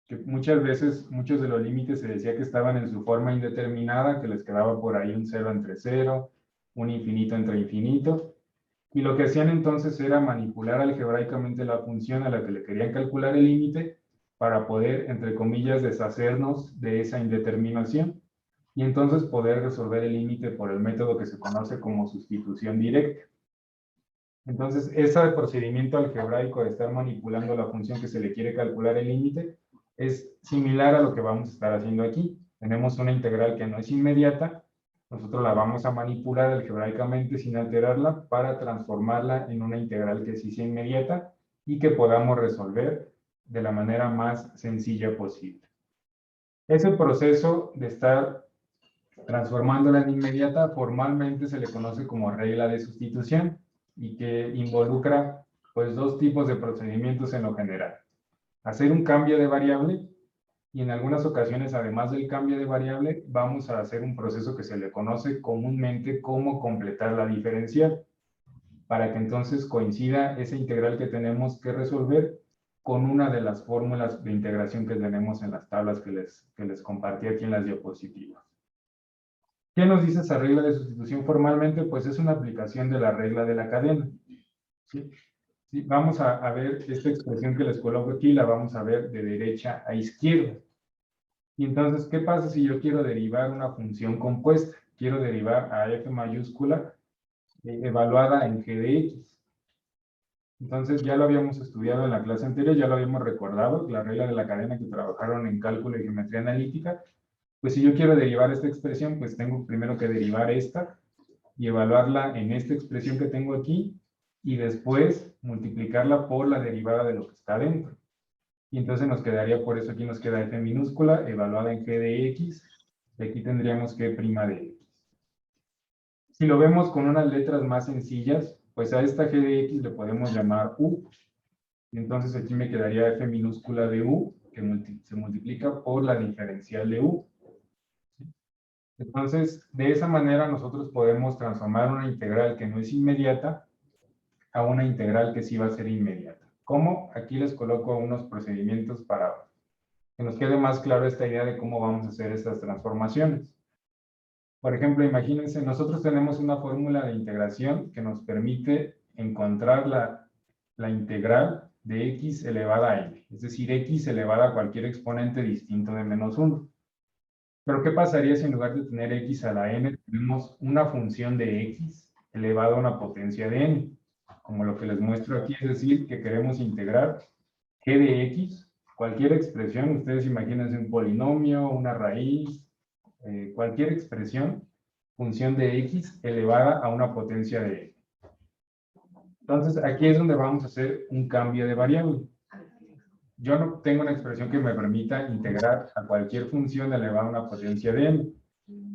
que muchas veces, muchos de los límites se decía que estaban en su forma indeterminada, que les quedaba por ahí un 0 entre 0, un infinito entre infinito, y lo que hacían entonces era manipular algebraicamente la función a la que le querían calcular el límite para poder, entre comillas, deshacernos de esa indeterminación y entonces poder resolver el límite por el método que se conoce como sustitución directa. Entonces, ese procedimiento algebraico de estar manipulando la función que se le quiere calcular el límite es similar a lo que vamos a estar haciendo aquí. Tenemos una integral que no es inmediata, nosotros la vamos a manipular algebraicamente sin alterarla para transformarla en una integral que sí sea inmediata y que podamos resolver de la manera más sencilla posible. Ese proceso de estar transformándola en inmediata formalmente se le conoce como regla de sustitución y que involucra pues dos tipos de procedimientos en lo general. Hacer un cambio de variable y en algunas ocasiones, además del cambio de variable, vamos a hacer un proceso que se le conoce comúnmente como completar la diferencial, para que entonces coincida esa integral que tenemos que resolver con una de las fórmulas de integración que tenemos en las tablas que les compartí aquí en las diapositivas. ¿Qué nos dice esa regla de sustitución formalmente? Pues es una aplicación de la regla de la cadena. ¿Sí? Sí, vamos a ver esta expresión que les coloco aquí, la vamos a ver de derecha a izquierda. Y entonces, ¿qué pasa si yo quiero derivar una función compuesta? Quiero derivar a f mayúscula evaluada en g de x. Entonces, ya lo habíamos estudiado en la clase anterior, ya lo habíamos recordado, la regla de la cadena que trabajaron en cálculo y geometría analítica. Pues si yo quiero derivar esta expresión, pues tengo primero que derivar esta y evaluarla en esta expresión que tengo aquí, y después multiplicarla por la derivada de lo que está dentro. Y entonces nos quedaría, por eso aquí nos queda f minúscula evaluada en g de x, y aquí tendríamos g' de x. Si lo vemos con unas letras más sencillas, pues a esta g de x le podemos llamar u, y entonces aquí me quedaría f minúscula de u, que se multiplica por la diferencial de u. Entonces, de esa manera nosotros podemos transformar una integral que no es inmediata a una integral que sí va a ser inmediata. ¿Cómo? Aquí les coloco unos procedimientos para que nos quede más claro esta idea de cómo vamos a hacer estas transformaciones. Por ejemplo, imagínense, nosotros tenemos una fórmula de integración que nos permite encontrar la integral de x elevada a n, es decir, x elevada a cualquier exponente distinto de -1. Pero ¿qué pasaría si en lugar de tener x a la n tenemos una función de x elevada a una potencia de n? Como lo que les muestro aquí, es decir, que queremos integrar g de x, cualquier expresión, ustedes imagínense un polinomio, una raíz, cualquier expresión, función de x elevada a una potencia de n. Entonces, aquí es donde vamos a hacer un cambio de variable. Yo no tengo una expresión que me permita integrar a cualquier función elevada a una potencia de n.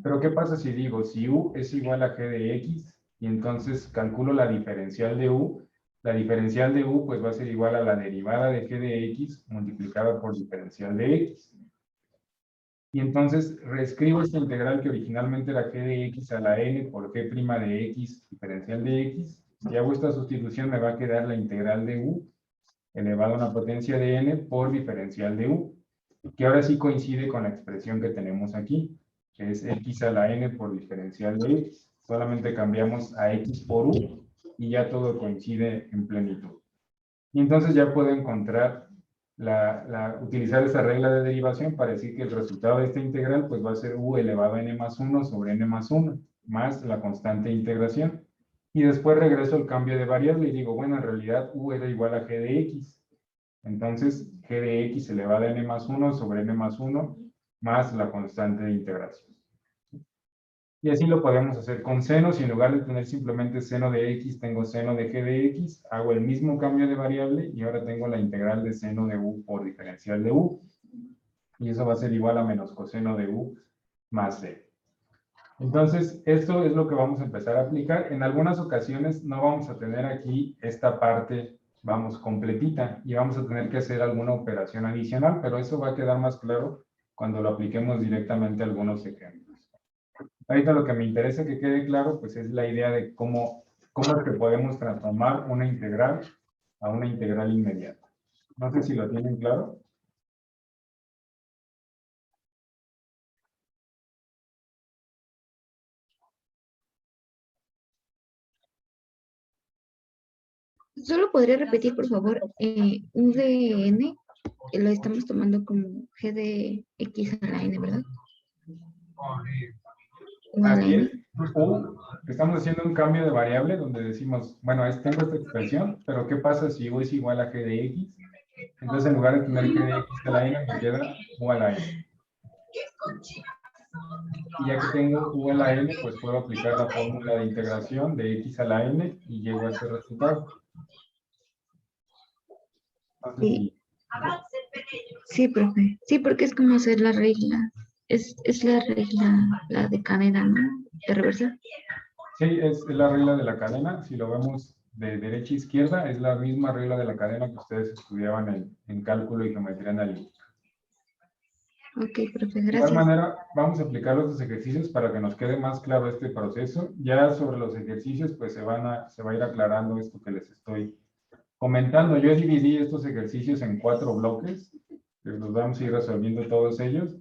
Pero ¿qué pasa si digo, si u es igual a g de x, y entonces calculo la diferencial de u? La diferencial de u pues va a ser igual a la derivada de g de x multiplicada por diferencial de x. Y entonces reescribo esta integral que originalmente era g de x a la n por g' de x diferencial de x. Si hago esta sustitución me va a quedar la integral de u elevado a una potencia de n por diferencial de u, que ahora sí coincide con la expresión que tenemos aquí, que es x a la n por diferencial de x. Solamente cambiamos a x por u y ya todo coincide en plenitud. Y entonces ya puedo encontrar, utilizar esa regla de derivación para decir que el resultado de esta integral pues va a ser u elevado a n más 1 sobre n más 1, más la constante de integración. Y después regreso al cambio de variable y digo, bueno, en realidad u era igual a g de x. Entonces, g de x elevado a n más 1 sobre n más 1 más la constante de integración. Y así lo podemos hacer con senos, y en lugar de tener simplemente seno de x, tengo seno de g de x, hago el mismo cambio de variable y ahora tengo la integral de seno de u por diferencial de u. Y eso va a ser igual a menos coseno de u más c. Entonces, esto es lo que vamos a empezar a aplicar. En algunas ocasiones no vamos a tener aquí esta parte, vamos, completita, y vamos a tener que hacer alguna operación adicional, pero eso va a quedar más claro cuando lo apliquemos directamente a algunos ejemplos. Ahorita lo que me interesa que quede claro, pues es la idea de cómo es que podemos transformar una integral a una integral inmediata. No sé si lo tienen claro. Solo podría repetir, por favor, u de n, lo estamos tomando como g de x a la n, ¿verdad? U a la Así n. es. U, estamos haciendo un cambio de variable donde decimos, bueno, tengo esta expresión, pero ¿qué pasa si u es igual a g de x? Entonces, en lugar de tener g de x a la n, me queda u a la n. Y ya que tengo u a la n, pues puedo aplicar la fórmula de integración de x a la n y llego a este resultado. Entonces, Sí. Sí, profe. Sí, porque es como hacer la regla. Es la regla, la de cadena, ¿no? De reversa. Sí, es la regla de la cadena. Si lo vemos de derecha a izquierda, es la misma regla de la cadena que ustedes estudiaban en cálculo y geometría analítica. Ok, profe, De igual gracias. manera, vamos a aplicar los ejercicios para que nos quede más claro este proceso. Ya sobre los ejercicios, pues se va a ir aclarando esto que les estoy comentando. Yo dividí estos ejercicios en 4 bloques, que los vamos a ir resolviendo todos ellos.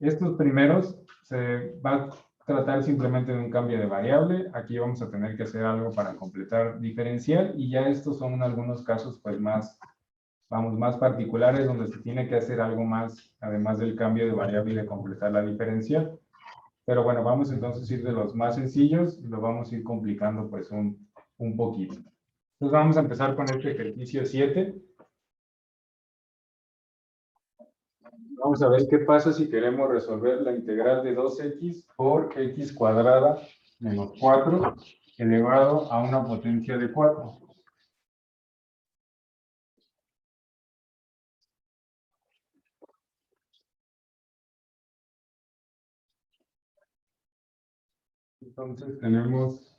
Estos primeros se va a tratar simplemente de un cambio de variable. Aquí vamos a tener que hacer algo para completar diferencial y ya estos son algunos casos pues más particulares donde se tiene que hacer algo más, además del cambio de variable y de completar la diferencial. Pero bueno, vamos entonces a ir de los más sencillos y lo vamos a ir complicando pues un poquito. Entonces vamos a empezar con este ejercicio 7. Vamos a ver qué pasa si queremos resolver la integral de 2x por x cuadrada menos 4 elevado a una potencia de 4. Entonces tenemos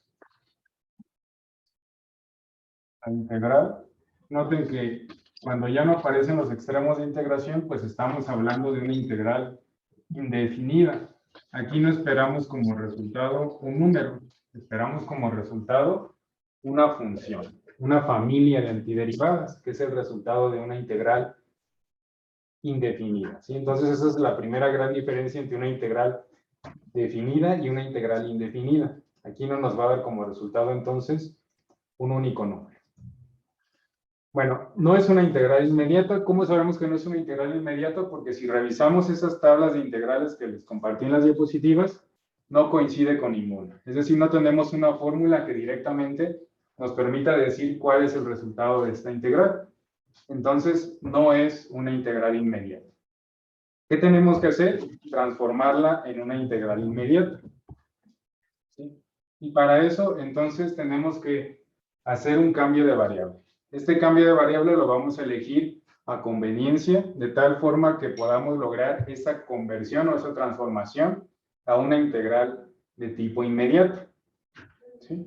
la integral. Noten que cuando ya no aparecen los extremos de integración, pues estamos hablando de una integral indefinida. Aquí no esperamos como resultado un número, esperamos como resultado una función, una familia de antiderivadas, que es el resultado de una integral indefinida, ¿sí? Entonces esa es la primera gran diferencia entre una integral definida y una integral indefinida. Aquí no nos va a dar como resultado entonces un único número. Bueno, no es una integral inmediata. ¿Cómo sabemos que no es una integral inmediata? Porque si revisamos esas tablas de integrales que les compartí en las diapositivas, no coincide con ninguna. Es decir, no tenemos una fórmula que directamente nos permita decir cuál es el resultado de esta integral. Entonces, no es una integral inmediata. ¿Qué tenemos que hacer? Transformarla en una integral inmediata. ¿Sí? Y para eso, entonces, tenemos que hacer un cambio de variable. Este cambio de variable lo vamos a elegir a conveniencia, de tal forma que podamos lograr esa conversión o esa transformación a una integral de tipo inmediato. ¿Sí?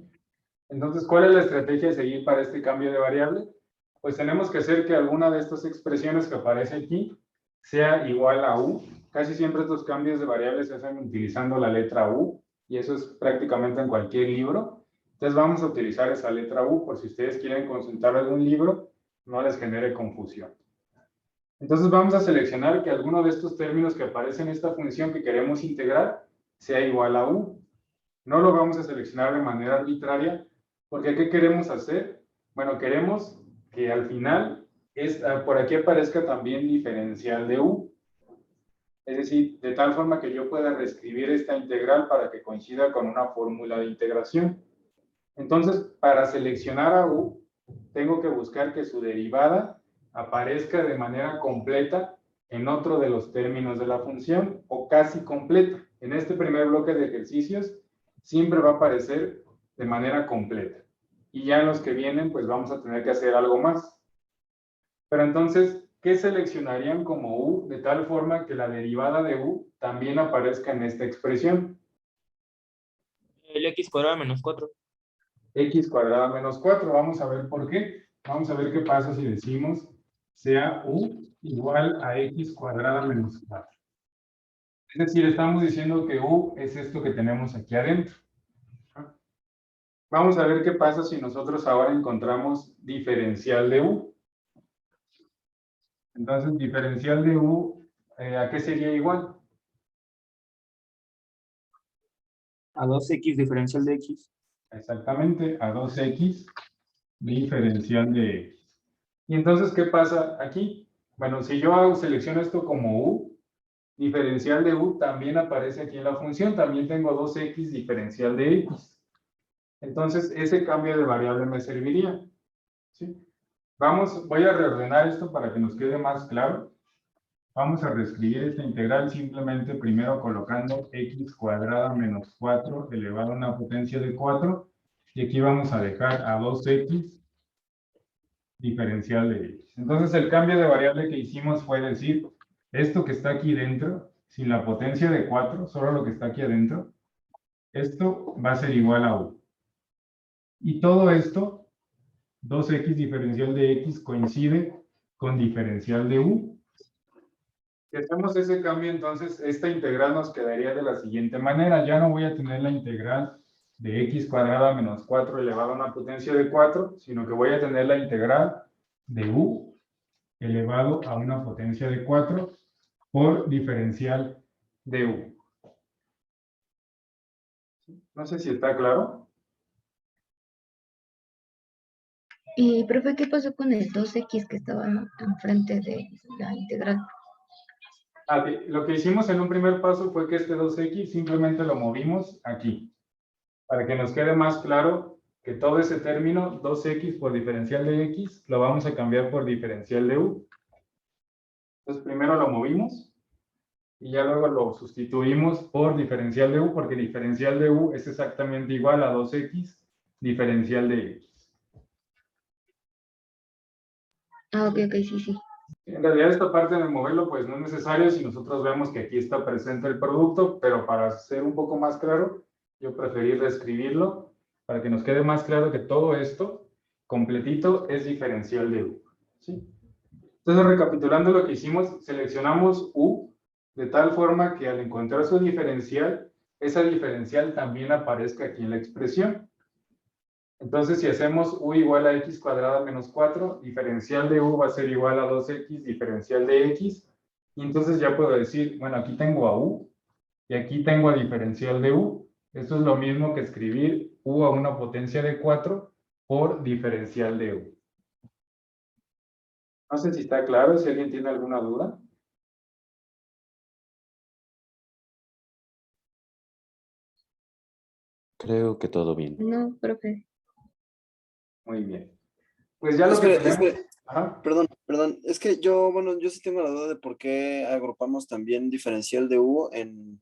Entonces, ¿cuál es la estrategia a seguir para este cambio de variable? Pues tenemos que hacer que alguna de estas expresiones que aparece aquí sea igual a u. Casi siempre estos cambios de variables se hacen utilizando la letra u, y eso es prácticamente en cualquier libro. Entonces vamos a utilizar esa letra u por si ustedes quieren consultar algún libro, no les genere confusión. Entonces vamos a seleccionar que alguno de estos términos que aparecen en esta función que queremos integrar sea igual a u. No lo vamos a seleccionar de manera arbitraria, porque ¿qué queremos hacer? Bueno, queremos que al final por aquí aparezca también diferencial de u. Es decir, de tal forma que yo pueda reescribir esta integral para que coincida con una fórmula de integración. Entonces, para seleccionar a u, tengo que buscar que su derivada aparezca de manera completa en otro de los términos de la función, o casi completa. En este primer bloque de ejercicios, siempre va a aparecer de manera completa. Y ya en los que vienen, pues vamos a tener que hacer algo más. Pero entonces, ¿qué seleccionarían como u de tal forma que la derivada de u también aparezca en esta expresión? El x cuadrado menos 4. X cuadrada menos 4. Vamos a ver por qué. Vamos a ver qué pasa si decimos sea u igual a x cuadrada menos 4. Es decir, estamos diciendo que u es esto que tenemos aquí adentro. Vamos a ver qué pasa si nosotros ahora encontramos diferencial de u. Entonces, diferencial de u, ¿a qué sería igual? A 2x diferencial de x. Exactamente, a 2x diferencial de x. Y entonces, ¿qué pasa aquí? Bueno, si yo selecciono esto como u, diferencial de u también aparece aquí en la función. También tengo 2x diferencial de x. Entonces, ese cambio de variable me serviría. ¿Sí? Voy a reordenar esto para que nos quede más claro. Vamos a reescribir esta integral simplemente primero colocando x cuadrada menos 4 elevado a una potencia de 4. Y aquí vamos a dejar a 2x diferencial de x. x. Entonces el cambio de variable que hicimos fue decir, esto que está aquí dentro, sin la potencia de 4, solo lo que está aquí adentro, esto va a ser igual a u. Y todo esto, 2x diferencial de x coincide con diferencial de u. Si hacemos ese cambio, entonces esta integral nos quedaría de la siguiente manera. Ya no voy a tener la integral de x cuadrada menos 4 elevado a una potencia de 4, sino que voy a tener la integral de u elevado a una potencia de 4 por diferencial de u. No sé si está claro. Y, profe, ¿qué pasó con el 2x que estaba enfrente de la integral? Lo que hicimos en un primer paso fue que este 2x simplemente lo movimos aquí, para que nos quede más claro que todo ese término, 2x por diferencial de x, lo vamos a cambiar por diferencial de u. Entonces primero lo movimos y ya luego lo sustituimos por diferencial de u, porque diferencial de u es exactamente igual a 2x diferencial de x. Ah, ok, sí, sí. En realidad esta parte de moverlo pues no es necesario si nosotros vemos que aquí está presente el producto, pero para ser un poco más claro, yo preferí reescribirlo para que nos quede más claro que todo esto completito es diferencial de u. ¿Sí? Entonces, recapitulando lo que hicimos, seleccionamos u de tal forma que al encontrar su diferencial, esa diferencial también aparezca aquí en la expresión. Entonces, si hacemos u igual a x cuadrada menos 4, diferencial de u va a ser igual a 2x diferencial de x. Y entonces ya puedo decir, bueno, aquí tengo a u y aquí tengo a diferencial de u. Esto es lo mismo que escribir u a una potencia de 4 por diferencial de u. No sé si está claro, si alguien tiene alguna duda. Creo que todo bien. No, profe. Muy bien. Pues ya lo que tenemos... Ajá. Perdón, es que yo sí tengo la duda de por qué agrupamos también diferencial de u en,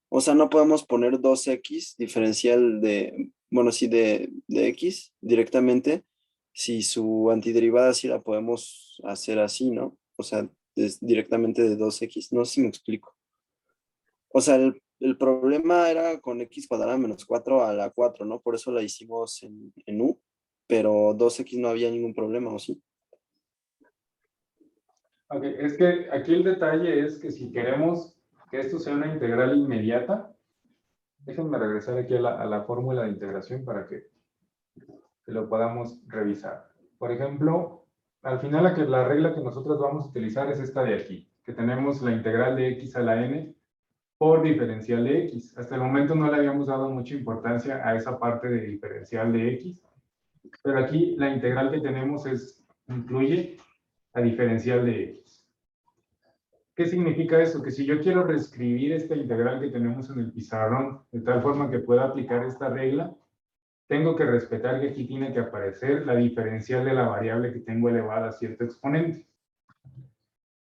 o sea, no podemos poner 2x diferencial de, bueno, sí, de x directamente, si su antiderivada sí la podemos hacer así, ¿no? O sea, es directamente de 2x, no sé si me explico. O sea, el problema era con x cuadrada menos 4 a la 4, ¿no? Por eso la hicimos en u, pero 2x no había ningún problema, ¿o sí? Ok, es que aquí el detalle es que si queremos que esto sea una integral inmediata, déjenme regresar aquí a la fórmula de integración para que lo podamos revisar. Por ejemplo, al final la regla que nosotros vamos a utilizar es esta de aquí, que tenemos la integral de x a la n por diferencial de x. Hasta el momento no le habíamos dado mucha importancia a esa parte de diferencial de x, pero aquí la integral que tenemos incluye la diferencial de x. ¿Qué significa eso? Que si yo quiero reescribir esta integral que tenemos en el pizarrón de tal forma que pueda aplicar esta regla, tengo que respetar que aquí tiene que aparecer la diferencial de la variable que tengo elevada a cierto exponente.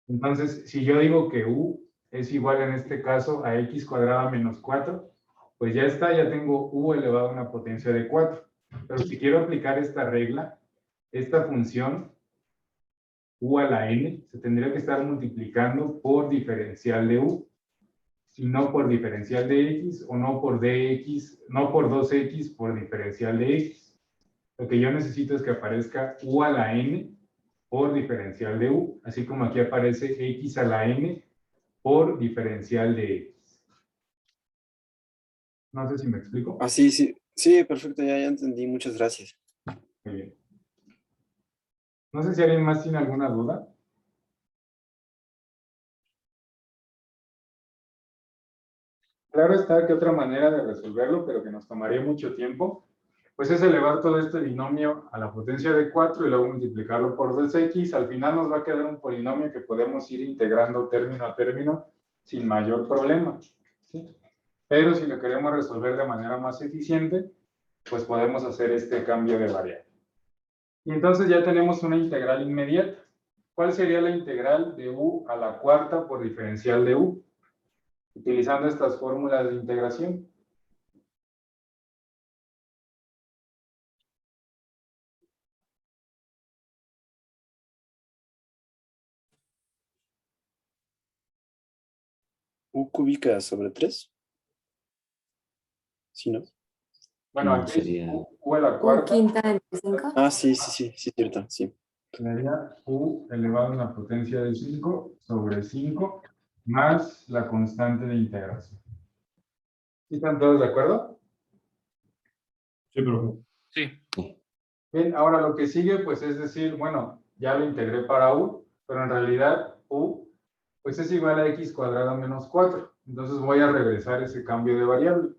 Entonces, si yo digo que u es igual en este caso a x cuadrada menos 4, pues ya está, ya tengo u elevado a una potencia de 4. Pero si quiero aplicar esta regla, esta función u a la n se tendría que estar multiplicando por diferencial de u, y no por diferencial de x, o no por dx, no por 2x por diferencial de x. Lo que yo necesito es que aparezca u a la n por diferencial de u, así como aquí aparece x a la n por diferencial de x. No sé si me explico. Ah, sí, sí, sí, perfecto, ya entendí, muchas gracias. Muy bien. No sé si alguien más tiene alguna duda. Claro está que otra manera de resolverlo, pero que nos tomaría mucho tiempo, pues es elevar todo este binomio a la potencia de 4 y luego multiplicarlo por 2x. Al final nos va a quedar un polinomio que podemos ir integrando término a término sin mayor problema, ¿sí? Pero si lo queremos resolver de manera más eficiente, pues podemos hacer este cambio de variable. Y entonces ya tenemos una integral inmediata. ¿Cuál sería la integral de u a la cuarta por diferencial de u? Utilizando estas fórmulas de integración. U cúbica sobre 3. ¿Sí, no? Bueno, No, aquí sería- es U a la U cuarta. quinta entre 5. Ah, sí, cierto, sí. Sería U elevado a una potencia de 5 sobre 5 más la constante de integración. ¿Sí están todos de acuerdo? Sí, profe. Sí. Bien, ahora lo que sigue, pues es decir, bueno, ya lo integré para U, pero en realidad U, pues es igual a X cuadrado menos 4. Entonces voy a regresar ese cambio de variable.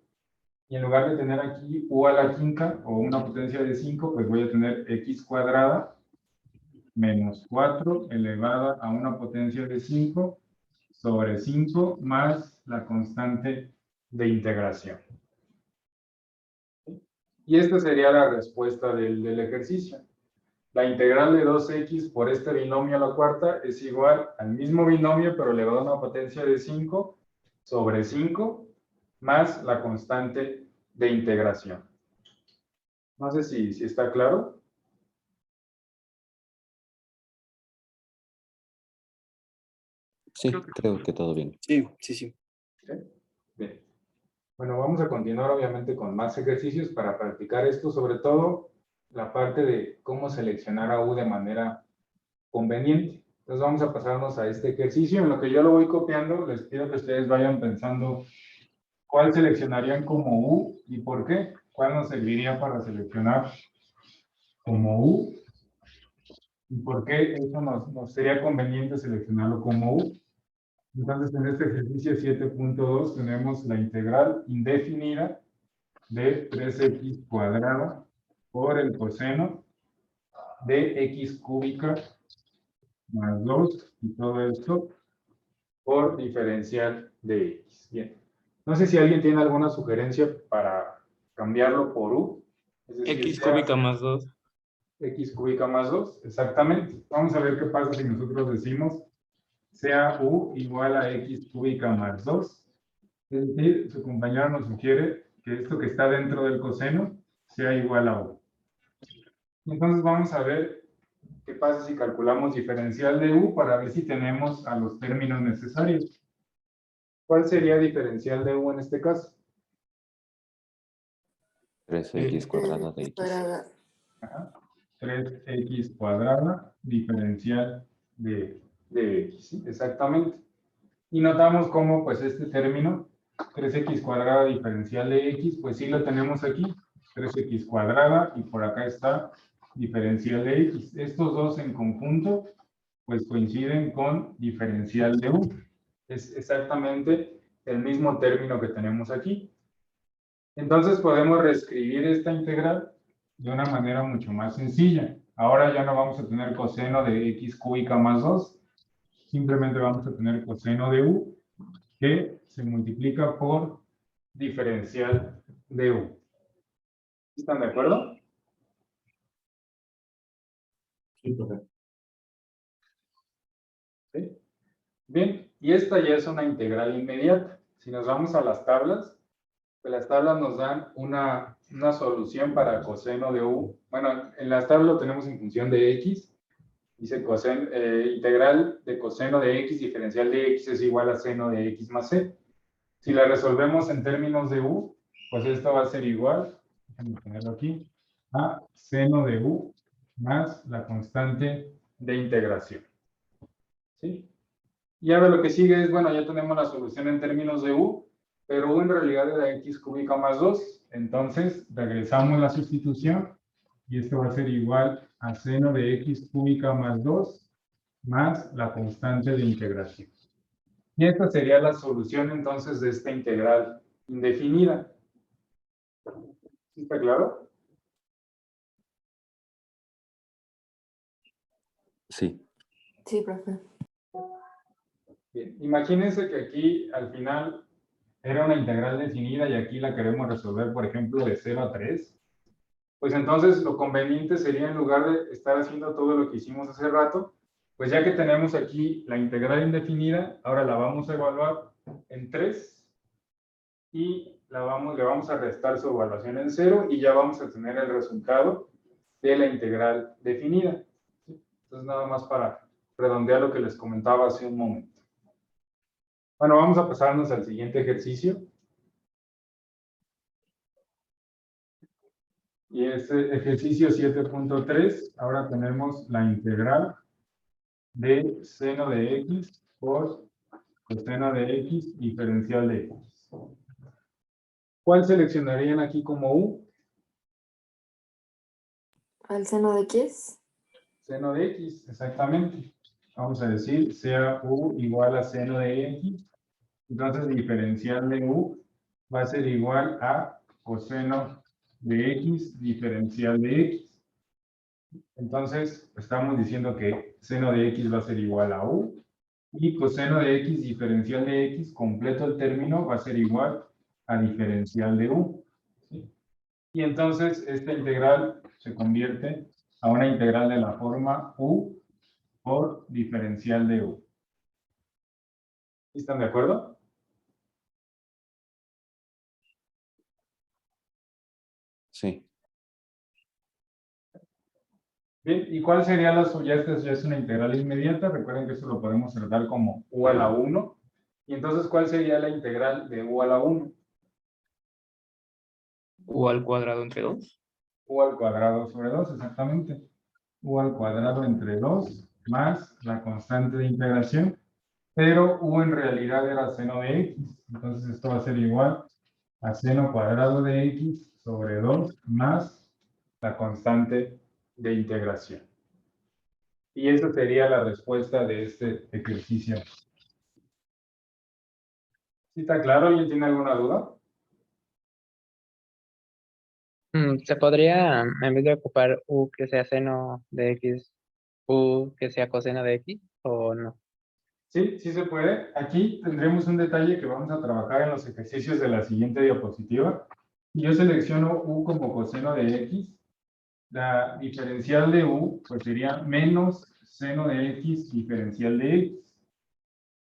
Y en lugar de tener aquí U a la quinta o una potencia de 5, pues voy a tener X cuadrada menos 4 elevada a una potencia de 5 sobre 5 más la constante de integración. Y esta sería la respuesta del ejercicio. La integral de 2x por este binomio a la cuarta es igual al mismo binomio, pero elevado a una potencia de 5 sobre 5 más la constante de integración. No sé si está claro. Sí, creo que todo bien. Sí. Bien. Bueno, vamos a continuar obviamente con más ejercicios para practicar esto, sobre todo la parte de cómo seleccionar a U de manera conveniente. Entonces vamos a pasarnos a este ejercicio. En lo que yo lo voy copiando, les pido que ustedes vayan pensando cuál seleccionarían como U y por qué. ¿Cuál nos serviría para seleccionar como U? ¿Y por qué eso nos sería conveniente seleccionarlo como U? Entonces, en este ejercicio 7.2 tenemos la integral indefinida de 3x cuadrada por el coseno de x cúbica más 2 y todo esto por diferencial de x. Bien. No sé si alguien tiene alguna sugerencia para cambiarlo por u. Es decir, X sea cúbica más 2. x cúbica más 2. Exactamente. Vamos a ver qué pasa si nosotros decimos sea u igual a x cúbica más 2. Es decir, su compañero nos sugiere que esto que está dentro del coseno sea igual a u. Entonces vamos a ver qué pasa si calculamos diferencial de u para ver si tenemos a los términos necesarios. ¿Cuál sería diferencial de u en este caso? 3x cuadrada de x. Ajá. 3x cuadrada diferencial de x. ¿Sí? Exactamente. Y notamos cómo pues este término, 3x cuadrada diferencial de x, pues sí lo tenemos aquí. 3x cuadrada y por acá está diferencial de x. Estos dos en conjunto pues coinciden con diferencial de u. Es exactamente el mismo término que tenemos aquí. Entonces podemos reescribir esta integral de una manera mucho más sencilla. Ahora ya no vamos a tener coseno de x cúbica más 2, simplemente vamos a tener coseno de u, que se multiplica por diferencial de u. ¿Están de acuerdo? Sí, profe. ¿Sí? Bien, y esta ya es una integral inmediata. Si nos vamos a las tablas, pues las tablas nos dan una solución para coseno de u. Bueno, en las tablas lo tenemos en función de x. Dice integral de coseno de x diferencial de x es igual a seno de x más c. Si la resolvemos en términos de u, pues esto va a ser igual, déjenme ponerlo aquí, a seno de u más la constante de integración. ¿Sí? Y ahora lo que sigue es, bueno, ya tenemos la solución en términos de u, pero u en realidad era x cúbica más 2. Entonces, regresamos la sustitución y esto va a ser igual a seno de x cúbica más 2 más la constante de integración. Y esta sería la solución entonces de esta integral indefinida. ¿Está claro? Sí. Sí, profe. Bien. Imagínense que aquí al final era una integral definida y aquí la queremos resolver, por ejemplo, de 0 a 3. Pues entonces lo conveniente sería, en lugar de estar haciendo todo lo que hicimos hace rato, pues ya que tenemos aquí la integral indefinida, ahora la vamos a evaluar en 3 y le vamos a restar su evaluación en 0 y ya vamos a tener el resultado de la integral definida. Entonces nada más para redondear lo que les comentaba hace un momento. Bueno, vamos a pasarnos al siguiente ejercicio. Y este ejercicio 7.3, ahora tenemos la integral de seno de x por coseno de x diferencial de x. ¿Cuál seleccionarían aquí como u? ¿Al seno de X? Seno de x, exactamente. Vamos a decir, sea u igual a seno de x. Entonces, diferencial de u va a ser igual a coseno de x diferencial de x. Entonces, estamos diciendo que seno de x va a ser igual a u. Y coseno de x diferencial de x, completo el término, va a ser igual a diferencial de u. ¿Sí? Y entonces, esta integral se convierte a una integral de la forma u por diferencial de u. ¿Están de acuerdo? Sí. Bien, ¿y cuál sería la suya? Esta ya es una integral inmediata. Recuerden que esto lo podemos tratar como u a la 1. Y entonces, ¿cuál sería la integral de u a la 1? U al cuadrado entre 2. U al cuadrado sobre 2, exactamente. U al cuadrado entre 2 más la constante de integración. Pero u en realidad era seno de x. Entonces, esto va a ser igual a seno cuadrado de x sobre 2 más la constante de integración. Y esa sería la respuesta de este ejercicio. ¿Sí está claro? ¿Alguien tiene alguna duda? ¿Se podría, en vez de ocupar u que sea seno de x, u que sea coseno de x o no? Sí, sí se puede. Aquí tendremos un detalle que vamos a trabajar en los ejercicios de la siguiente diapositiva. Yo selecciono u como coseno de x. La diferencial de u pues sería menos seno de x diferencial de x.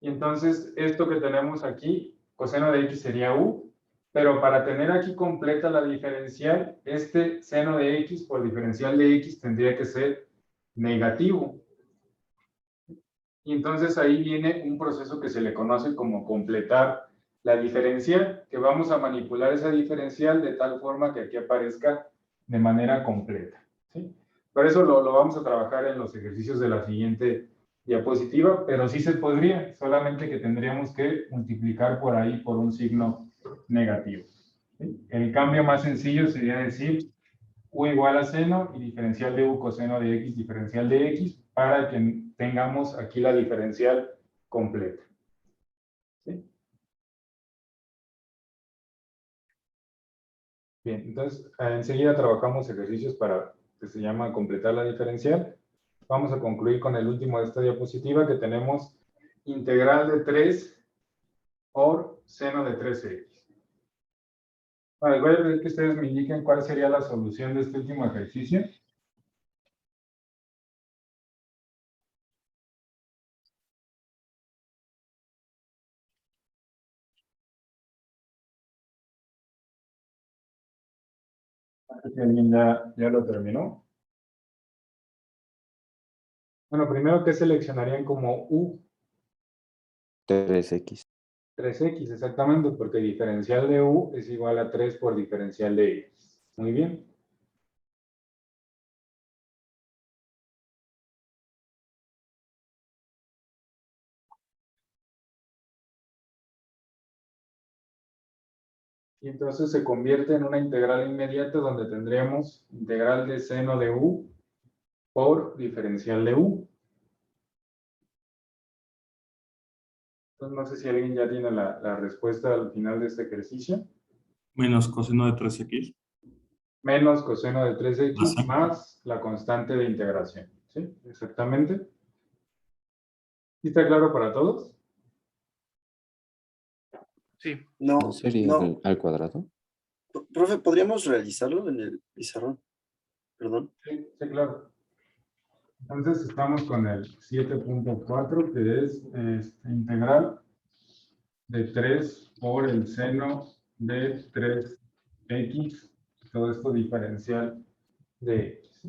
Y entonces esto que tenemos aquí, coseno de x sería u, pero para tener aquí completa la diferencial, este seno de x por diferencial de x tendría que ser negativo. Y entonces ahí viene un proceso que se le conoce como completar la diferencial, que vamos a manipular esa diferencial de tal forma que aquí aparezca de manera completa. ¿Sí? Por eso lo vamos a trabajar en los ejercicios de la siguiente diapositiva, pero sí se podría, solamente que tendríamos que multiplicar por ahí por un signo negativo. ¿Sí? El cambio más sencillo sería decir u igual a seno y diferencial de u coseno de x diferencial de x para que tengamos aquí la diferencial completa. ¿Sí? Bien, entonces enseguida trabajamos ejercicios para que se llama completar la diferencial. Vamos a concluir con el último de esta diapositiva que tenemos integral de 3 por seno de 3x. Vale, voy a pedir que ustedes me indiquen cuál sería la solución de este último ejercicio. Si alguien ya lo terminó. Bueno, primero, ¿qué seleccionarían como u? 3x. 3x, exactamente, porque diferencial de u es igual a 3 por diferencial de x. Muy bien. Y entonces se convierte en una integral inmediata donde tendríamos integral de seno de u por diferencial de u. Entonces no sé si alguien ya tiene la respuesta al final de este ejercicio. Menos coseno de 3x. Menos coseno de 3x Más c. más la constante de integración. ¿Sí? Exactamente. ¿Sí está claro para todos? Sí. No, ¿No sería no. al cuadrado? Profe, ¿podríamos realizarlo en el pizarrón? Perdón. Sí, sí, claro. Entonces estamos con el 7.4, que es integral de 3 por el seno de 3x, todo esto diferencial de x.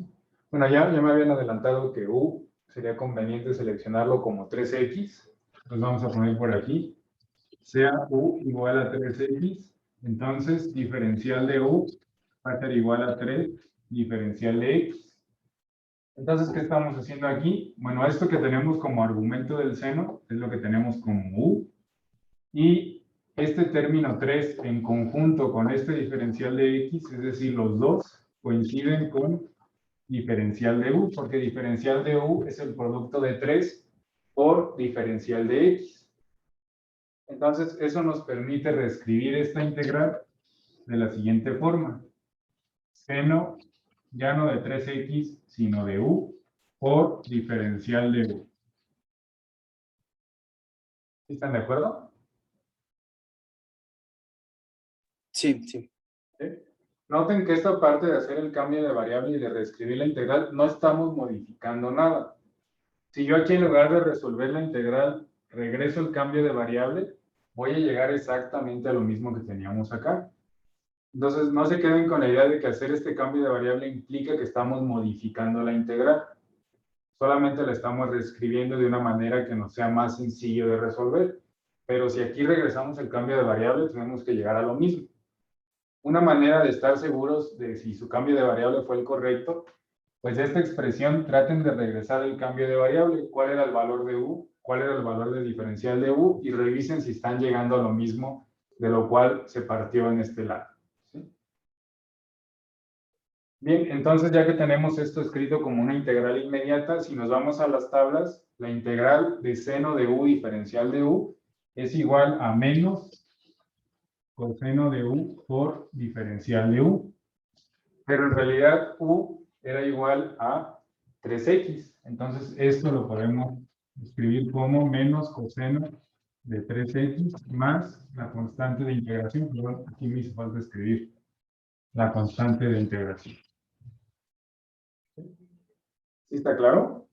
Bueno, ya me habían adelantado que u sería conveniente seleccionarlo como 3x, entonces vamos a poner por aquí sea u igual a 3x, entonces diferencial de u va a ser igual a 3 diferencial de x. Entonces, ¿qué estamos haciendo aquí? Bueno, esto que tenemos como argumento del seno es lo que tenemos como u. Y este término 3 en conjunto con este diferencial de x, es decir, los dos coinciden con diferencial de u, porque diferencial de u es el producto de 3 por diferencial de x. Entonces, eso nos permite reescribir esta integral de la siguiente forma. Seno ya no de 3x, sino de u por diferencial de u. ¿Están de acuerdo? Sí, sí. ¿Sí? Noten que esta parte de hacer el cambio de variable y de reescribir la integral, no estamos modificando nada. Si yo aquí en lugar de resolver la integral, regreso el cambio de variable, voy a llegar exactamente a lo mismo que teníamos acá. Entonces, no se queden con la idea de que hacer este cambio de variable implica que estamos modificando la integral. Solamente la estamos reescribiendo de una manera que nos sea más sencillo de resolver. Pero si aquí regresamos el cambio de variable, tenemos que llegar a lo mismo. Una manera de estar seguros de si su cambio de variable fue el correcto, pues de esta expresión traten de regresar el cambio de variable. ¿Cuál era el valor de u? ¿Cuál era el valor de diferencial de u? Y revisen si están llegando a lo mismo, de lo cual se partió en este lado. ¿Sí? Bien, entonces ya que tenemos esto escrito como una integral inmediata, si nos vamos a las tablas, la integral de seno de u diferencial de u es igual a menos coseno de u por diferencial de u. Pero en realidad u era igual a 3x. Entonces esto lo podemos escribir como menos coseno de 3x más la constante de integración. Perdón, aquí me hizo falta escribir la constante de integración. ¿Sí está claro?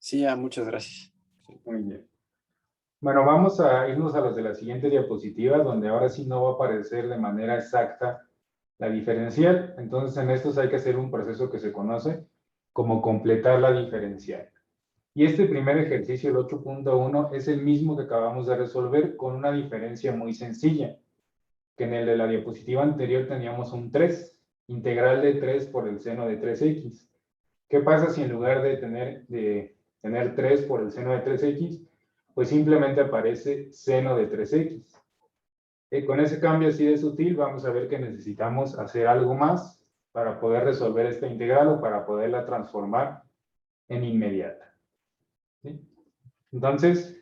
Sí, ya, muchas gracias. Muy bien. Bueno, vamos a irnos a las de la siguiente diapositiva, donde ahora sí no va a aparecer de manera exacta la diferencial. Entonces, en estos hay que hacer un proceso que se conoce como completar la diferencial. Y este primer ejercicio, el 8.1, es el mismo que acabamos de resolver con una diferencia muy sencilla, que en el de la diapositiva anterior teníamos un 3, integral de 3 por el seno de 3x. ¿Qué pasa si en lugar de tener 3 por el seno de 3x, pues simplemente aparece seno de 3x? Con ese cambio así de sutil, vamos a ver que necesitamos hacer algo más para poder resolver esta integral o para poderla transformar en inmediata. ¿Sí? Entonces,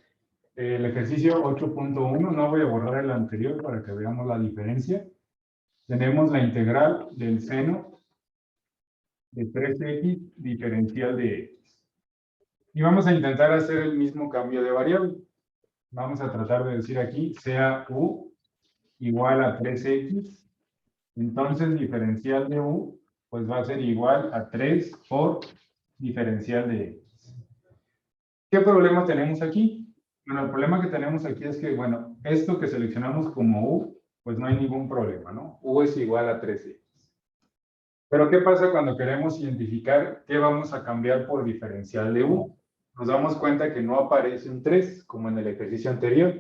el ejercicio 8.1, no voy a borrar el anterior para que veamos la diferencia. Tenemos la integral del seno de 3x diferencial de x. Y vamos a intentar hacer el mismo cambio de variable. Vamos a tratar de decir aquí, sea u igual a 3x. Entonces, diferencial de u, pues va a ser igual a 3 por diferencial de x. ¿Qué problema tenemos aquí? Bueno, el problema que tenemos aquí es que, bueno, esto que seleccionamos como u, pues no hay ningún problema, ¿no? U es igual a 3x. Pero ¿qué pasa cuando queremos identificar qué vamos a cambiar por diferencial de u? Nos damos cuenta que no aparece un 3, como en el ejercicio anterior.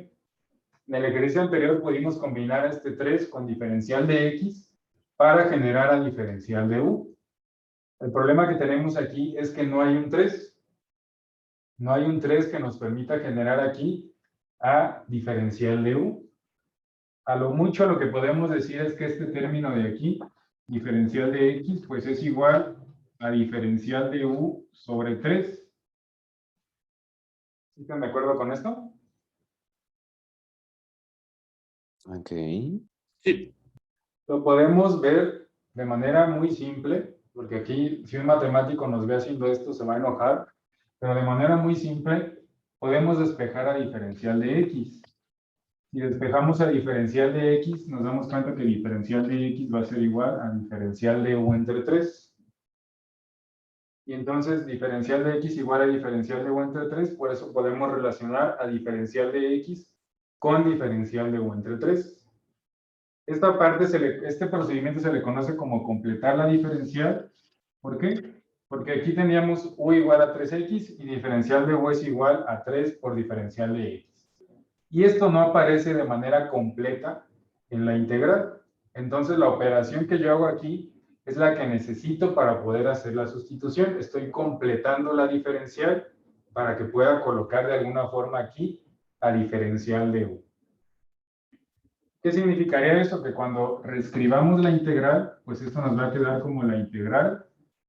En el ejercicio anterior pudimos combinar este 3 con diferencial de x para generar a diferencial de u. El problema que tenemos aquí es que no hay un 3. No hay un 3 que nos permita generar aquí a diferencial de u. A lo mucho lo que podemos decir es que este término de aquí, diferencial de x, pues es igual a diferencial de u sobre 3. ¿Están de acuerdo con esto? Ok. Sí. Lo podemos ver de manera muy simple, porque aquí si un matemático nos ve haciendo esto se va a enojar, pero de manera muy simple podemos despejar a diferencial de x. Si despejamos a diferencial de x, nos damos cuenta que diferencial de x va a ser igual a diferencial de u entre 3. Y entonces diferencial de x igual a diferencial de u entre 3, por eso podemos relacionar a diferencial de x con diferencial de u entre 3. Esta parte, este procedimiento se le conoce como completar la diferencial. ¿Por qué? Porque aquí teníamos u igual a 3x y diferencial de u es igual a 3 por diferencial de x. Y esto no aparece de manera completa en la integral. Entonces la operación que yo hago aquí es la que necesito para poder hacer la sustitución. Estoy completando la diferencial para que pueda colocar de alguna forma aquí la diferencial de u. ¿Qué significaría esto? Que cuando reescribamos la integral, pues esto nos va a quedar como la integral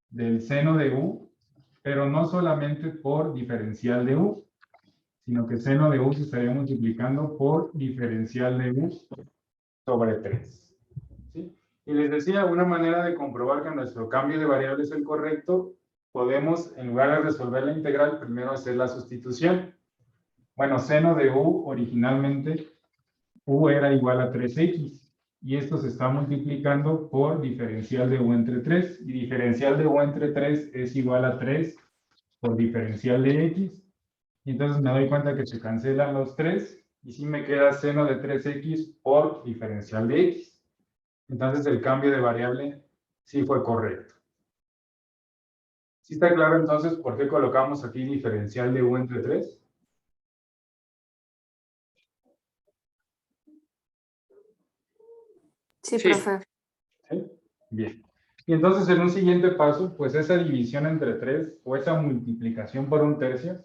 del seno de u, pero no solamente por diferencial de u, sino que seno de u se estaría multiplicando por diferencial de u sobre 3. ¿Sí? Y les decía, una manera de comprobar que nuestro cambio de variable es el correcto, podemos, en lugar de resolver la integral, primero hacer la sustitución. Bueno, seno de u originalmente, u era igual a 3x. Y esto se está multiplicando por diferencial de u entre 3. Y diferencial de u entre 3 es igual a 3 por diferencial de x. Y entonces me doy cuenta que se cancelan los 3. Y sí me queda seno de 3x por diferencial de x. Entonces el cambio de variable sí fue correcto. ¿Sí está claro entonces por qué colocamos aquí diferencial de u entre 3? Sí, Sí. profe. ¿Sí? Bien. Y entonces en un siguiente paso, pues esa división entre 3 o esa multiplicación por un tercio,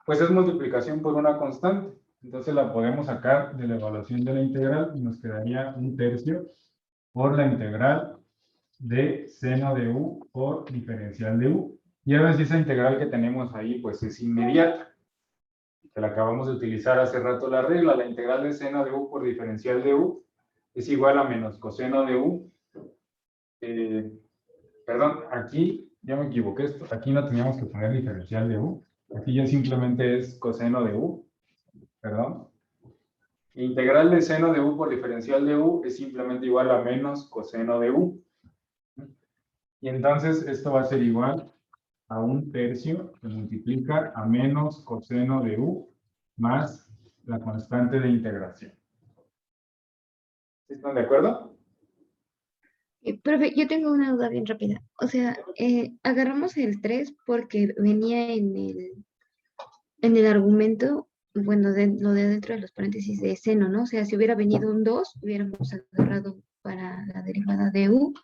pues es multiplicación por una constante. Entonces la podemos sacar de la evaluación de la integral y nos quedaría un tercio por la integral de seno de u por diferencial de u. Y ahora sí esa integral que tenemos ahí, pues es inmediata. Que la acabamos de utilizar hace rato la regla. La integral de seno de u por diferencial de u es igual a menos coseno de u. Perdón, aquí ya me equivoqué. Aquí no teníamos que poner diferencial de u. Aquí ya simplemente es coseno de u. Perdón. Integral de seno de u por diferencial de u es simplemente igual a menos coseno de u. Y entonces esto va a ser igual a un tercio que multiplica a menos coseno de u más la constante de integración. ¿Están de acuerdo? Profe, yo tengo una duda bien rápida. O sea, agarramos el 3 porque venía en el argumento, bueno, lo de dentro de los paréntesis de seno, ¿no? O sea, si hubiera venido un 2, hubiéramos agarrado para la derivada de u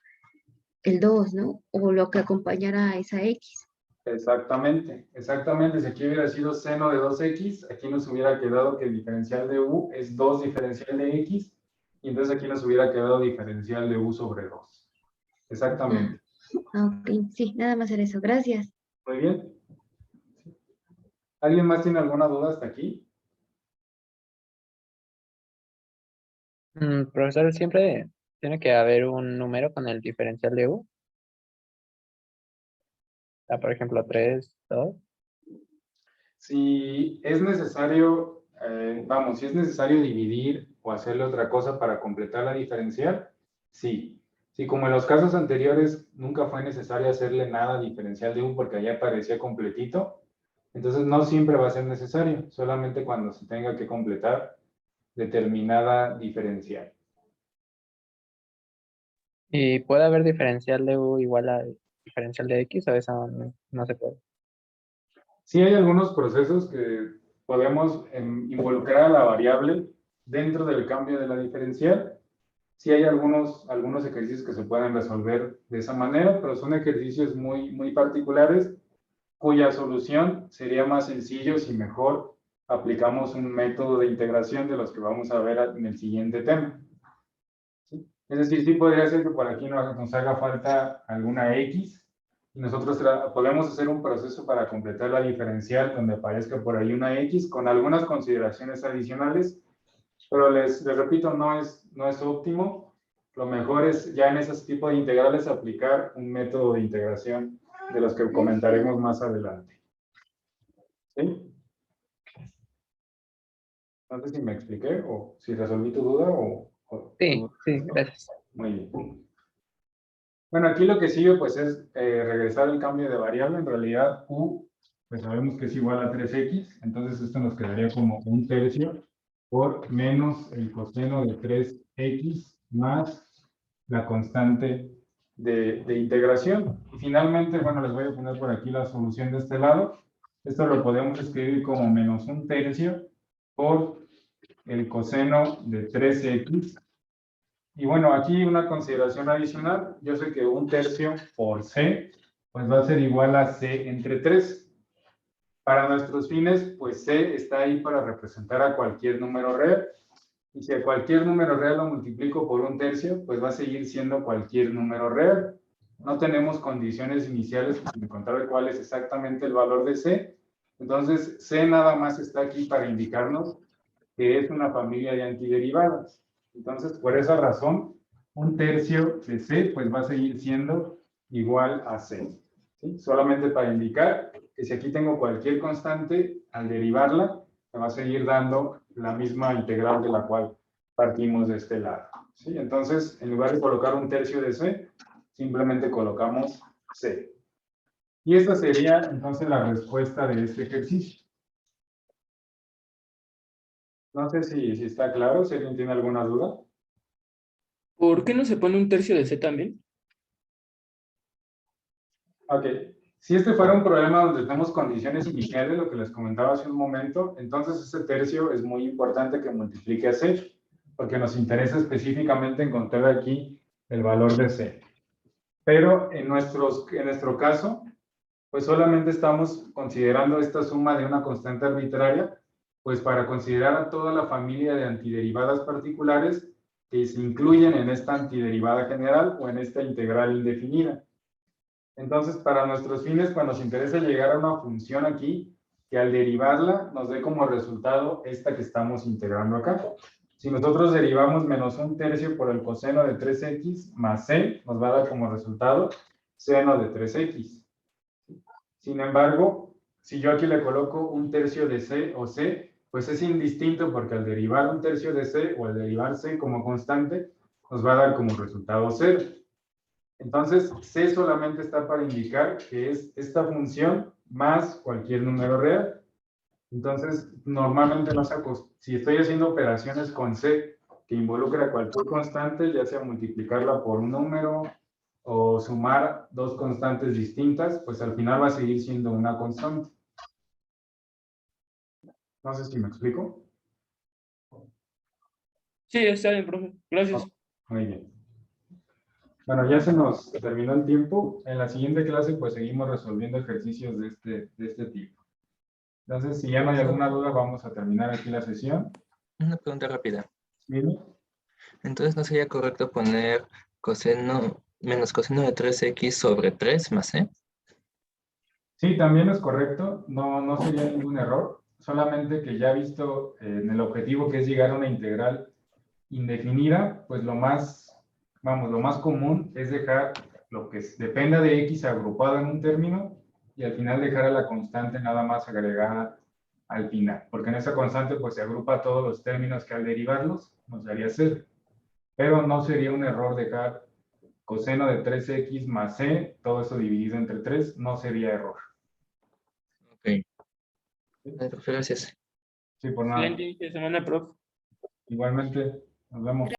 el 2, ¿no? O lo que acompañara a esa x. Exactamente, exactamente. Si aquí hubiera sido seno de 2x, aquí nos hubiera quedado que el diferencial de u es 2 diferencial de x, y entonces aquí nos hubiera quedado diferencial de u sobre 2. Exactamente. Ok, sí, nada más era eso. Gracias. Muy bien. ¿Alguien más tiene alguna duda hasta aquí? Profesor, siempre tiene que haber un número con el diferencial de u. Por ejemplo, 3, 2. Si es necesario, si es necesario dividir o hacerle otra cosa para completar la diferencial, sí. Si como en los casos anteriores nunca fue necesario hacerle nada diferencial de u porque allá aparecía completito, entonces no siempre va a ser necesario, solamente cuando se tenga que completar determinada diferencial. ¿Y puede haber diferencial de u igual a diferencial de x o eso no se puede? Sí hay algunos procesos que podemos involucrar a la variable dentro del cambio de la diferencial. Sí hay algunos ejercicios que se pueden resolver de esa manera, pero son ejercicios muy particulares cuya solución sería más sencillo si mejor aplicamos un método de integración de los que vamos a ver en el siguiente tema. ¿Sí? Es decir, sí podría ser que por aquí nos haga falta alguna X y nosotros podemos hacer un proceso para completar la diferencial donde aparezca por ahí una X con algunas consideraciones adicionales, pero les repito, no es óptimo. Lo mejor es ya en ese tipo de integrales aplicar un método de integración de los que comentaremos más adelante. ¿Sí? No sé si me expliqué o si resolví tu duda o Sí, sí, gracias. muy bien. Bueno, aquí lo que sigue pues es regresar el cambio de variable. En realidad u, pues sabemos que es igual a 3x, entonces esto nos quedaría como un tercio por menos el coseno de 3x más la constante de integración. Y finalmente, bueno, les voy a poner por aquí la solución de este lado. Esto lo podemos escribir como menos 1/3 por el coseno de 3x. Y bueno, aquí una consideración adicional. Yo sé que 1/3 por c, pues va a ser igual a c entre 3. Para nuestros fines, pues c está ahí para representar a cualquier número real. Y si a cualquier número real lo multiplico por 1/3, pues va a seguir siendo cualquier número real. No tenemos condiciones iniciales para encontrar cuál es exactamente el valor de c. Entonces, c nada más está aquí para indicarnos que es una familia de antiderivadas. Entonces, por esa razón, 1/3 de c pues va a seguir siendo igual a c. ¿Sí? Solamente para indicar que si aquí tengo cualquier constante, al derivarla, me va a seguir dando la misma integral de la cual partimos de este lado. ¿Sí? Entonces, en lugar de colocar 1/3 de c, simplemente colocamos c. Y esta sería entonces la respuesta de este ejercicio. No sé si está claro, si alguien tiene alguna duda. ¿Por qué no se pone 1/3 de c también? Ok. Si este fuera un problema donde tenemos condiciones iniciales, lo que les comentaba hace un momento, entonces ese tercio es muy importante que multiplique a c, porque nos interesa específicamente encontrar aquí el valor de c. Pero en nuestro caso, pues solamente estamos considerando esta suma de una constante arbitraria, pues para considerar a toda la familia de antiderivadas particulares que se incluyen en esta antiderivada general o en esta integral indefinida. Entonces, para nuestros fines, pues nos interesa llegar a una función aquí que al derivarla nos dé como resultado esta que estamos integrando acá. Si nosotros derivamos menos 1/3 por el coseno de 3x más c, nos va a dar como resultado seno de 3x. Sin embargo, si yo aquí le coloco 1/3 de c o c, pues es indistinto porque al derivar 1/3 de c o al derivar c como constante, nos va a dar como resultado 0. Entonces, c solamente está para indicar que es esta función más cualquier número real. Entonces, normalmente no si estoy haciendo operaciones con c que involucra cualquier constante, ya sea multiplicarla por un número o sumar dos constantes distintas, pues al final va a seguir siendo una constante. No sé si me explico. Sí, está bien, profe. Gracias. Muy bien. Bueno, ya se nos terminó el tiempo. En la siguiente clase, pues seguimos resolviendo ejercicios de este tipo. Entonces, si ya no hay alguna duda, vamos a terminar aquí la sesión. Una pregunta rápida. Dime. Entonces, ¿no sería correcto poner coseno menos coseno de 3x sobre 3 más c? Sí, también es correcto. No sería ningún error. Solamente que ya visto en el objetivo que es llegar a una integral indefinida, pues lo más común es dejar lo que dependa de x agrupado en un término y al final dejar a la constante nada más agregada al final, porque en esa constante pues se agrupa todos los términos que al derivarlos nos daría 0. Pero no sería un error dejar coseno de 3x más c, todo eso dividido entre 3, no sería error. Ok. Gracias. Sí, por nada. Excelente inicio de semana, profe. Igualmente, nos vemos.